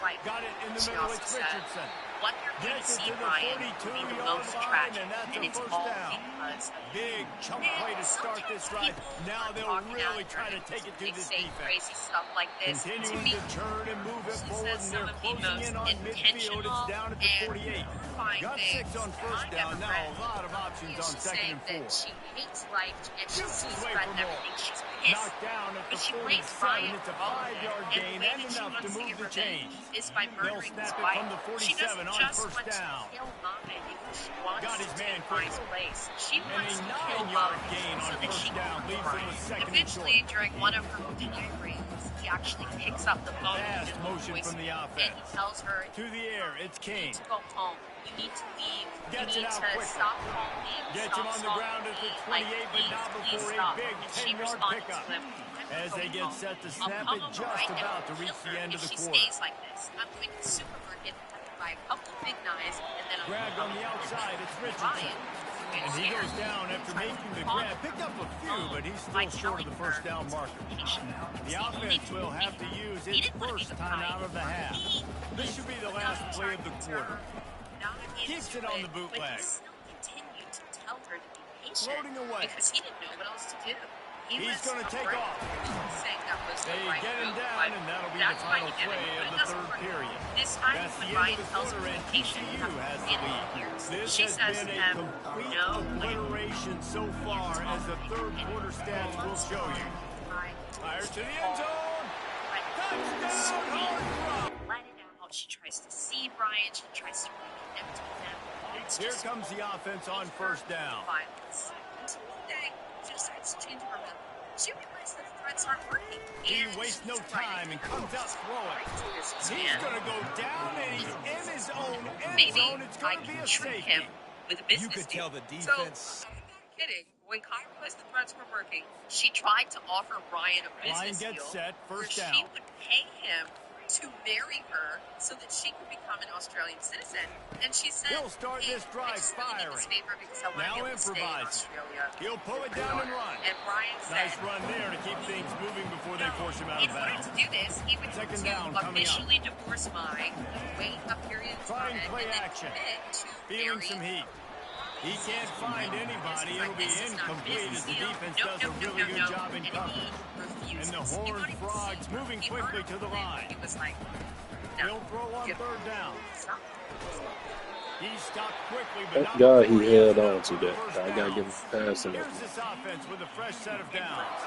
right. Got it in the She middle. also It's said, Richardson. what you're going to Gets it see, to the Ryan, will be the 42-yard most line, tragic, and that's a it's first all down. because of Big chunk and play to start this drive. sometimes Now people they'll are talking really out try to there. take it to They this say defense. crazy stuff like this. Continuing me, to turn and move it she forward, says and some they're of the closing most in on midfield. It's down at the and 48. horrifying Got 6 things on first I down. ever Now read. a lot of options on She's 2nd saying and 4. that she hates life and she Shoots sees his way red for and more. everything. She's pissed. Knocked down at the But she blames 47. Ryan It's a for all of it. 5-yard And gain the way and that she enough to wants to move get the revenge chains. is by They'll murdering his snap it wife. from the She 47 doesn't on just first want down. to kill Ryan because she wants Got to his man take Ryan's quickly. place. She And wants a to kill 9-yard Ryan gain on so that first she down can leaves hurt him Ryan. with 2nd and Eventually, short. during one of her tirades, he actually picks up the phone Fast and motion voice from the and offense. he tells her, To the air, it's you Kane. need to go home. You need to leave. Gets you it need out to quickly. stop calling me. Gets stop him on the stalking ground at the me. 28, but not please before a stop. big And she 10-yard responded pickup. to him, I'm As they going get home. set to I'll snap come it, over just right now about to and reach kill the her end if of the she quarter. stays like this. I'm going to the supermarket and buy a couple of big knives, and then I'm Grabbed on the outside, it's Richardson. Ryan, And he goes down after making the grab. Picked up a few, but he's still short of the first down marker. The offense will have to use its first time out of the half. This should be the last play of the quarter. Keeps it on the bootleg. But he still continued to tell her to be patient Floating away. because he didn't know what else to do. He's going to take afraid. off. Saying that was the They right get him move, down, but and that'll be the that's why final you get play it. of It the doesn't third work. period. This time, That's when the end Ryan of the tells her quarter, to and be patient, TCU has the lead. This she has says been to a him, complete no plan. obliteration so far, as the third quarter stats will show you. Fires to the end zone. Touchdown, Horned Frogs. Let it out. She tries to see Brian. She tries to reconnect with him. It's Here just comes the offense on first down. violence. Until one day, she decides to change her mind. She realized that the threats aren't working. He And wastes no she's right. time and comes out throwing. This He's man. going to go down, and he's in his own end Maybe zone. It's I going to be can a trick safety. him with a business You could deal. tell the defense. So, I'm not kidding. When Kai realized the threats were working, she tried to offer Ryan a Line business gets deal set, first where down. she would pay him to marry her so that she could become an Australian citizen. And she said, He'll start hey, this drive I just really need this firing. favor because I want Now to be able to stay in improvising. Australia. He'll pull it down and run. And Ryan Nice said, run there to keep things moving before they force him out in of order bounds. to do this, he would Second have down to coming up. officially divorce Mai, wait a period of Trying time, play and then action. commit to Feeling marry some heat. He can't find anybody. It'll be incomplete as the defense does a really good job in cover. And the Horned Frogs moving quickly to the line. He was like, He'll throw on third down. He stopped quickly, but Thank not God before he he has held enough on to for the that. first I gotta down. give him passing Here's up. this offense with a fresh set of downs.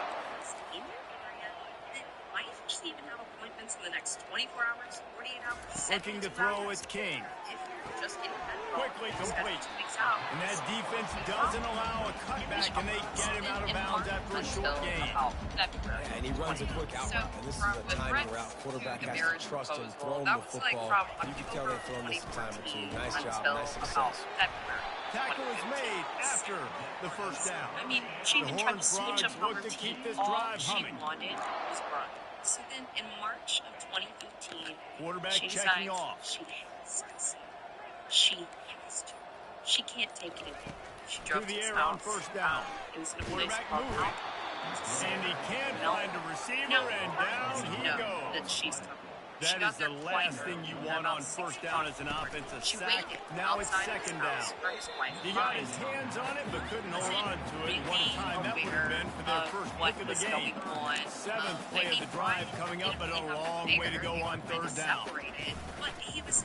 In your area that might actually even have appointments in the next 24 hours, 48 hours, Looking to 72 throw, hours. it's King. If you're just getting that Quickly complete. 2 weeks out. And that defense doesn't allow a cutback, and they get him out of bounds after a short gain. Yeah, and he runs a quick out route, and this is a timing route. Quarterback has to trust him, throw him the football. You can tell they've thrown this a time or two. Nice job, nice success. Tackle is made after the first down. I mean, she The even tried to Horned switch up Frogs her look to routine. keep this All drive she humming. wanted was Brian. So then in March of 2015, Quarterback she checking decides off. she has to see. She has to. She can't take it anymore. She drove To the his air on house. first down. It was in a place Quarterback called moving. And he can't find a receiver, and down he goes. that she's coming. That is the last thing you want on first down as an offensive sack. Now it's second down. He got his hands on it, but couldn't hold on to it. What a time that would have been for their first pick of the game. Seventh play of the drive coming up, but a long way to go on third down.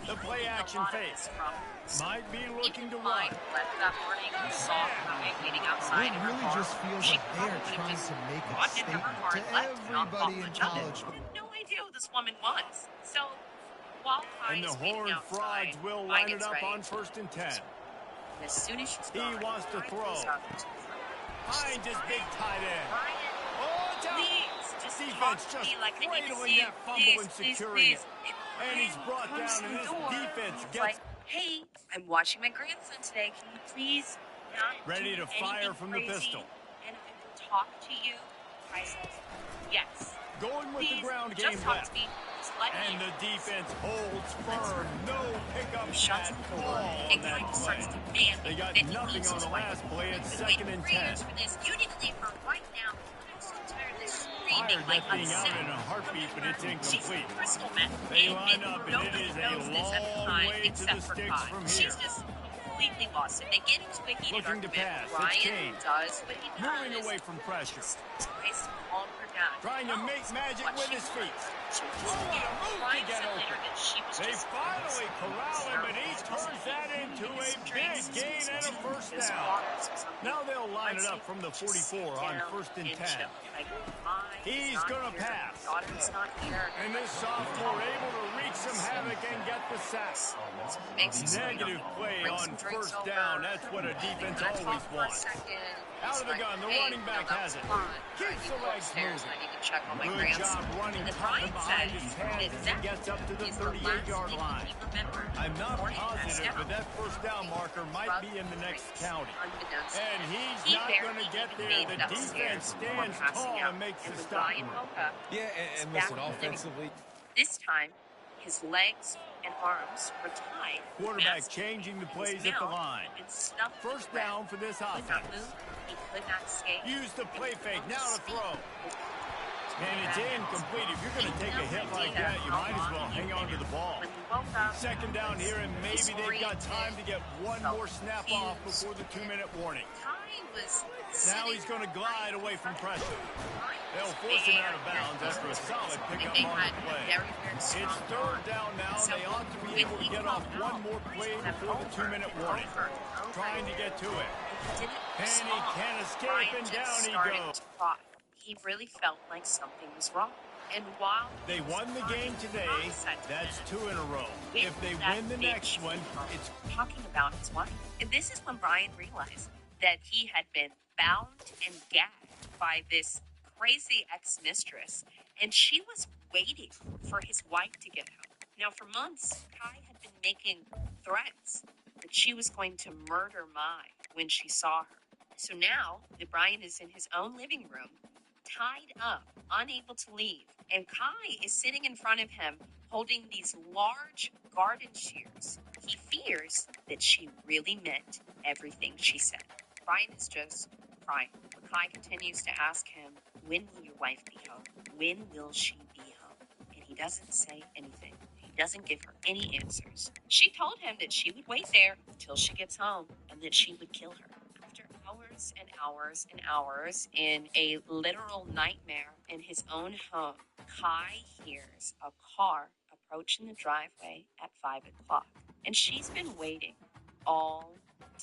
The play action fake. Might be looking to run. It really just feels like they're trying to make a statement to everybody in college. I had no idea who this woman was. So while And the Horned Frogs will line it up on first and 10. as soon as she's He gone, wants to Brian throw. goes out to the front. Behind his big tight end. Brian, Oh, it's out. please, just Defense talk to just me like I need to cradling see that it. fumble Please, and please, securing please. it. And he's brought Comes down, to and the this door, defense it's gets like, hey, I'm watching my grandson today. Can you please not ready do to fire anything from crazy? the pistol. And I will talk to you. I said, yes. Going with Please, the ground just game talk left. to me. Just let me And the defense holds firm. No pickup shuts at the door all and on kind that of starts play. demanding They got that he nothing leaves on his the wife. last play. It's I've been second waiting and 3 10. years for this. You need to leave her right now. I'm so tired of this screaming Fired like that thing out upset. in a heartbeat, but it's She's incomplete. crystal meth. They line up, and it nobody is a knows this at the long time way to except the for sticks Kai. from She's here. just completely lost it. They get into a heated Looking to argument. pass. It's Brian Kane. does what he does. Moving away from pressure. Tries to calm her down. Trying to make magic What with she his feet. wants. She was Oh, what a move to Brian get said open. later that she was They just finally corral him, but he turns that into a big gain and a first down. Now they'll line it up from the 44 on first and 10. He's going to pass. And this sophomore able to wreak some havoc and get the sack. Negative play on first down. That's what a defense always wants. Out of the gun, the running back has it. Keeps the legs moving. Good job running tough and behind his pads as he gets up to the 38-yard line. I'm not positive, but that first down marker might be in the next county. And he's not going to get there. The defense stands tall and makes the stop. Yeah, and listen, offensively, This time, his legs and arms were tied. Quarterback changing the plays at the line. First down for this offense. He could not escape. Use the play fake. Now to throw. And it's incomplete. If you're going to take a hit like that, you might as well hang on to the ball. Second down here, and maybe they've got time to get one more snap off before the 2-minute warning. Now he's going to glide away from pressure. They'll force him out of bounds after a solid pickup on the play. It's third down now, and they ought to be able to get off one more play before the 2-minute warning. Trying to get to it. And he can't escape, and down he goes. He really felt like something was wrong. And while They won the game today. That's 2 in a row. If they win the next one, it's talking about his wife. And this is when Brian realized that he had been bound and gagged by this crazy ex-mistress, and she was waiting for his wife to get home. Now, for months, Kai had been making threats that she was going to murder Mai when she saw her. So now that Brian is in his own living room, tied up, unable to leave, and Kai is sitting in front of him holding these large garden shears, he fears that she really meant everything she said. Brian is just crying. Kai continues to ask him, when will your wife be home? When will she be home? And he doesn't say anything. He doesn't give her any answers. She told him that she would wait there until she gets home and that she would kill her. After hours and hours and hours in a literal nightmare in his own home, Kai hears a car approaching the driveway at 5 o'clock. And she's been waiting all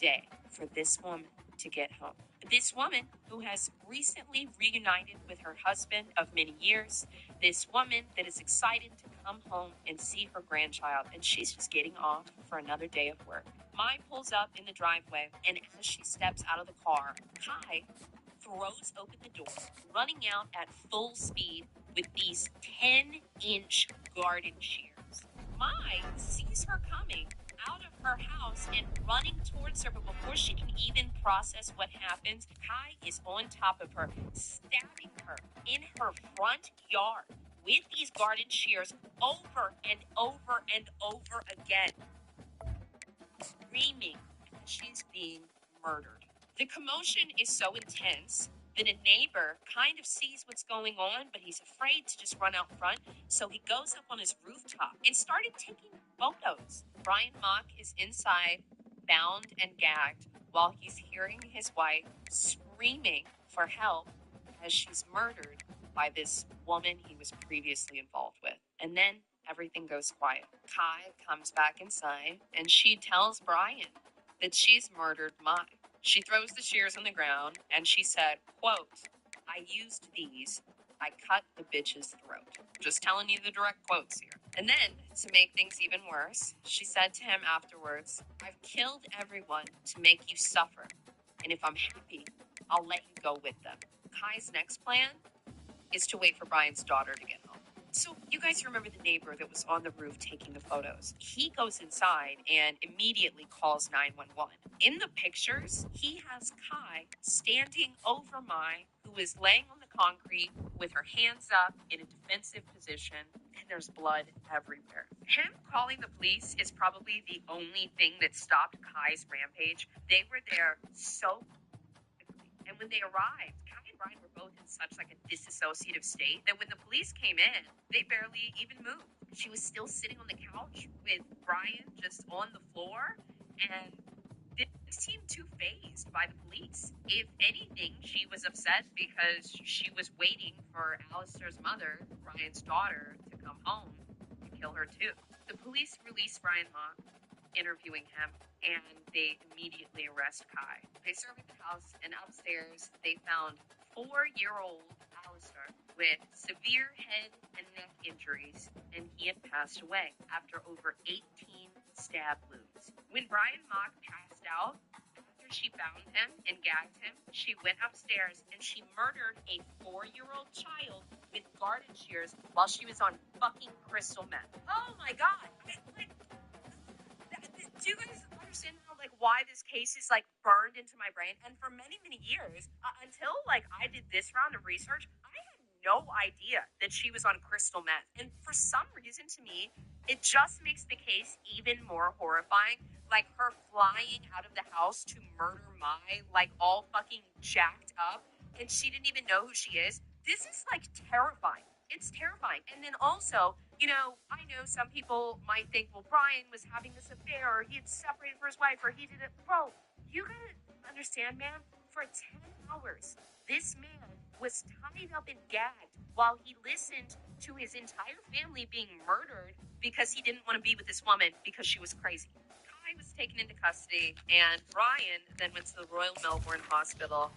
day for this woman to get home. This woman who has recently reunited with her husband of many years. This woman that is excited to come home and see her grandchild. And she's just getting off for another day of work. Mai pulls up in the driveway, and as she steps out of the car, Kai throws open the door, running out at full speed with these 10-inch garden shears. Mai sees her coming out of her house and running towards her, but before she can even process what happens, Kai is on top of her, stabbing her in her front yard with these garden shears over and over and over again, screaming as she's being murdered. The commotion is so intense that a neighbor kind of sees what's going on, but he's afraid to just run out front, so he goes up on his rooftop and started taking photos. Brian Mock is inside, bound and gagged, while he's hearing his wife screaming for help as she's murdered by this woman he was previously involved with. And then everything goes quiet. Kai comes back inside, and she tells Brian that she's murdered Mai. She throws the shears on the ground, and she said, quote, "I used these. I cut the bitch's throat." Just telling you the direct quotes here. And then, to make things even worse, she said to him afterwards, "I've killed everyone to make you suffer. And if I'm happy, I'll let you go with them." Kai's next plan is to wait for Brian's daughter to get home. So you guys remember the neighbor that was on the roof taking the photos. He goes inside and immediately calls 911. In the pictures, he has Kai standing over Mai, who is laying on the concrete with her hands up in a defensive position, and there's blood everywhere. Him calling the police is probably the only thing that stopped Kai's rampage. They were there so quickly. And when they arrived, Kai and Brian were both in such like a disassociative state that when the police came in, they barely even moved. She was still sitting on the couch with Brian just on the floor, and didn't seem too fazed by the police. If anything, she was upset because she was waiting for Alistair's mother, Brian's daughter, to come home to kill her too. The police release Brian Mock, interviewing him, and they immediately arrest Kai. They surveyed the house, and upstairs they found 4-year-old Alistair with severe head and neck injuries, and he had passed away after over 18 stab wounds. When Brian Mock passed out, after she bound him and gagged him, she went upstairs and she murdered a 4-year-old child with garden shears while she was on fucking crystal meth. Oh my God. Do you guys understand how, why this case is, burned into my brain? And for many, many years, until, I did this round of research, I had no idea that she was on crystal meth. And for some reason, to me, it just makes the case even more horrifying. Like, her flying out of the house to murder Mai, all fucking jacked up, and she didn't even know who she is. This is, terrifying. It's terrifying. And then also, I know some people might think, well, Brian was having this affair, or he had separated from his wife, or he did it. Bro, you gotta understand, man, for 10 hours, this man was tied up and gagged while he listened to his entire family being murdered because he didn't want to be with this woman because she was crazy. Kai was taken into custody, and Brian then went to the Royal Melbourne Hospital.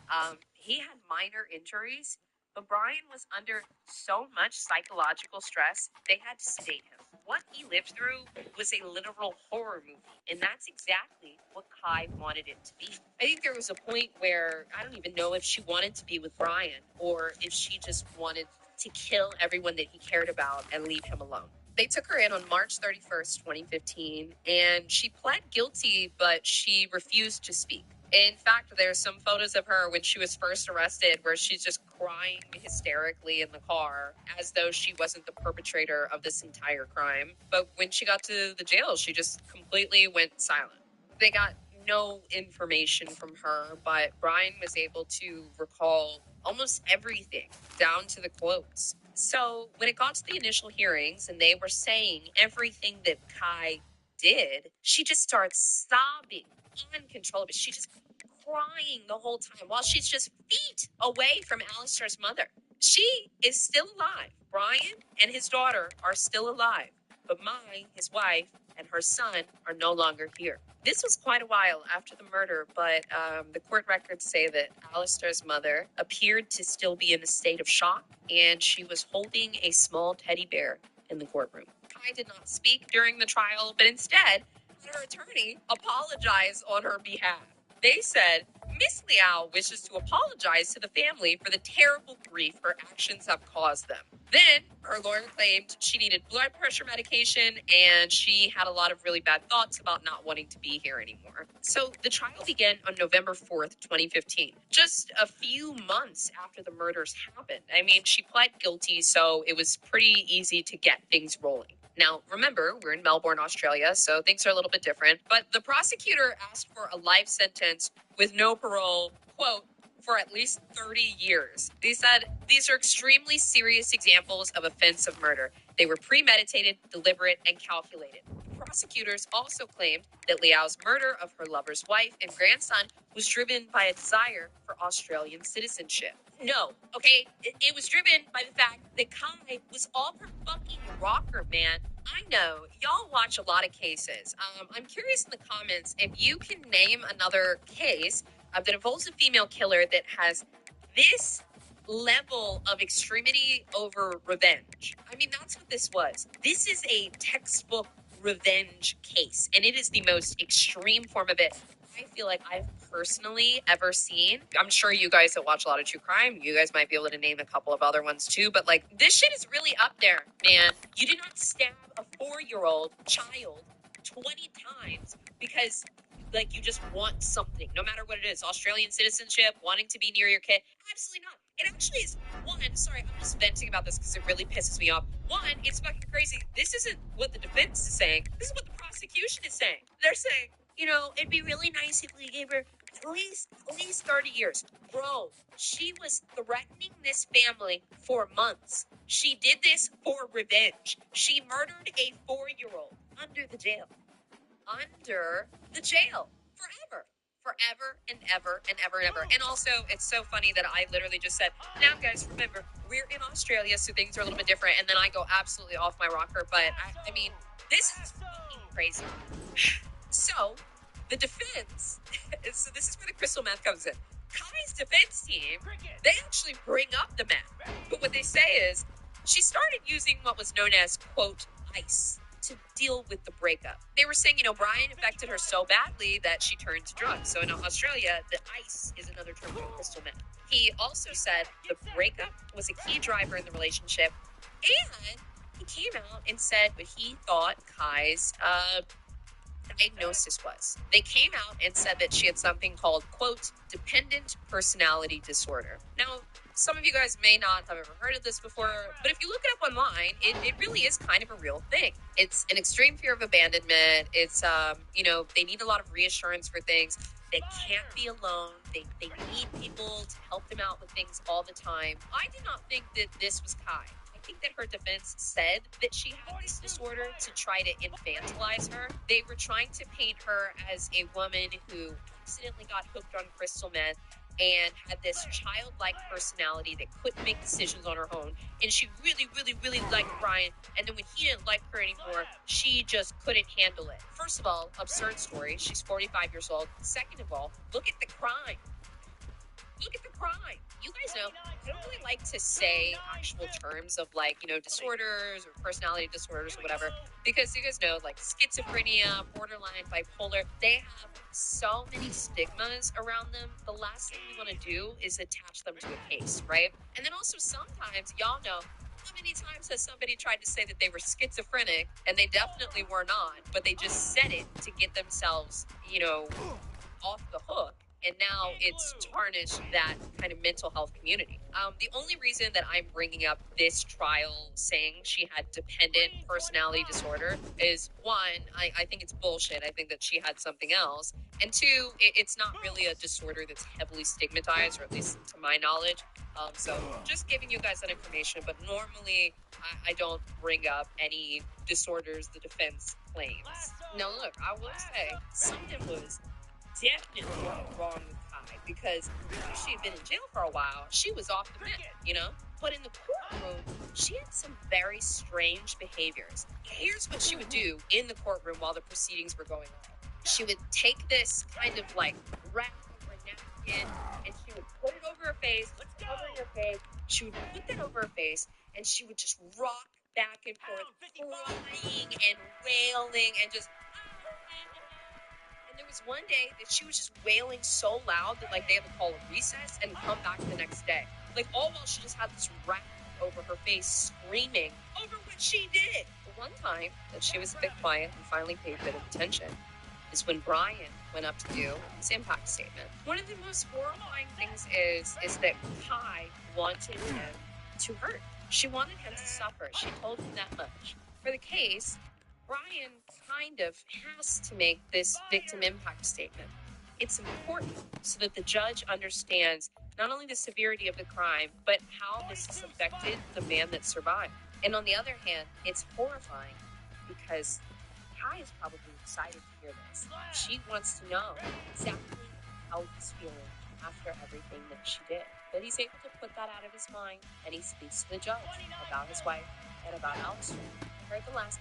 He had minor injuries, but Brian was under so much psychological stress, they had to sedate him. What he lived through was a literal horror movie, and that's exactly what Kai wanted it to be. I think there was a point where I don't even know if she wanted to be with Brian or if she just wanted to kill everyone that he cared about and leave him alone. They took her in on March 31st, 2015, and she pled guilty, but she refused to speak. In fact, there's some photos of her when she was first arrested where she's just crying hysterically in the car as though she wasn't the perpetrator of this entire crime. But when she got to the jail, she just completely went silent. They got no information from her, but Brian was able to recall almost everything, down to the quotes. So when it got to the initial hearings and they were saying everything that Kai did, she just starts sobbing uncontrollably. She's just crying the whole time while she's just feet away from Alistair's mother. She is still alive. Brian and his daughter are still alive. but Mai, his wife, and her son are no longer here. This was quite a while after the murder, but the court records say that Alistair's mother appeared to still be in a state of shock, and she was holding a small teddy bear in the courtroom. Kai did not speak during the trial, but instead, her attorney apologized on her behalf. They said, Miss Liao wishes to apologize to the family for the terrible grief her actions have caused them. Then, her lawyer claimed she needed blood pressure medication and she had a lot of really bad thoughts about not wanting to be here anymore. So, the trial began on November 4th, 2015, just a few months after the murders happened. I mean, she pled guilty, so it was pretty easy to get things rolling. Now, remember, we're in Melbourne, Australia, so things are a little bit different. But the prosecutor asked for a life sentence with no parole, quote, for at least 30 years. They said these are extremely serious examples of offensive murder. They were premeditated, deliberate, and calculated. Prosecutors also claimed that Liao's murder of her lover's wife and grandson was driven by a desire for Australian citizenship. No, okay? It was driven by the fact that Kai was off her fucking rocker, man. I know, y'all watch a lot of cases. I'm curious in the comments if you can name another case that involves a female killer that has this level of extremity over revenge. I mean, that's what this was. This is a textbook revenge case, and it is the most extreme form of it I feel like I've personally ever seen. I'm sure you guys that watch a lot of true crime, you guys might be able to name a couple of other ones too, but like this shit is really up there, man. You do not stab a 4-year-old child 20 times because like you just want something, no matter what it is. Australian citizenship, wanting to be near your kid. Absolutely not. It actually is, one, sorry, I'm just venting about this because it really pisses me off. One, it's fucking crazy. This isn't what the defense is saying. This is what the prosecution is saying. They're saying, you know, it'd be really nice if we gave her at least 30 years. Bro, she was threatening this family for months. She did this for revenge. She murdered a 4-year-old under the jail. Under the jail. Forever and ever and ever and ever. And also, it's so funny that I literally just said, now guys, remember, we're in Australia, so things are a little bit different. And then I go absolutely off my rocker. But, I mean, this is fucking crazy. So, the defense, so this is where the crystal meth comes in. Kai's defense team, they actually bring up the meth. But what they say is, she started using what was known as, quote, ice to deal with the breakup. They were saying, you know, Brian affected her so badly that she turned to drugs. So in Australia, the ice is another term for crystal meth. He also said the breakup was a key driver in the relationship, and he came out and said what he thought Kai's diagnosis was. They came out and said that she had something called, quote, dependent personality disorder. Now, some of you guys may not have ever heard of this before, but if you look it up online, it really is kind of a real thing. It's an extreme fear of abandonment. It's, you know, they need a lot of reassurance for things. They can't be alone. They need people to help them out with things all the time. I did not think that this was Kai. I think that her defense said that she had this disorder to try to infantilize her. They were trying to paint her as a woman who accidentally got hooked on crystal meth and had this childlike personality that couldn't make decisions on her own. And she really, really, really liked Brian. And then when he didn't like her anymore, she just couldn't handle it. First of all, absurd story. She's 45 years old. Second of all, look at the crime. Look at the crime. You guys know, I don't really like to say actual terms of like, you know, disorders or personality disorders or whatever, because you guys know, like schizophrenia, borderline, bipolar, they have so many stigmas around them. The last thing we want to do is attach them to a case, right? And then also sometimes, y'all know, how many times has somebody tried to say that they were schizophrenic and they definitely were not, but they just said it to get themselves, you know, off the hook. And now it's tarnished that kind of mental health community. The only reason that I'm bringing up this trial saying she had dependent personality disorder is, one, I think it's bullshit. I think that she had something else. And two, it's not really a disorder that's heavily stigmatized, or at least to my knowledge. So just giving you guys that information. But normally I don't bring up any disorders the defense claims. Now look, I will say something was definitely wrong with Kai, because she had been in jail for a while. She was off the meth, you know? But in the courtroom, she had some very strange behaviors. Here's what she would do in the courtroom while the proceedings were going on. She would take this kind of like wrap or napkin, and she would put it over her face, cover her face. She would put that over her face, and she would just rock back and forth, crying and wailing and just... And there was one day that she was just wailing so loud that like they had to call a recess and come back the next day. Like all while she just had this wrap over her face screaming over what she did. The one time that she was a bit quiet and finally paid a bit of attention is when Brian went up to do his impact statement. One of the most horrifying things is that Kai wanted him to hurt. She wanted him to suffer. She told him that much. For the case, Brian kind of has to make this victim impact statement. It's important so that the judge understands not only the severity of the crime, but how this has affected the man that survived. And on the other hand, it's horrifying because Kai is probably excited to hear this. She wants to know exactly how he's feeling after everything that she did. But he's able to put that out of his mind, and he speaks to the judge about his wife and about Alistair. I heard the last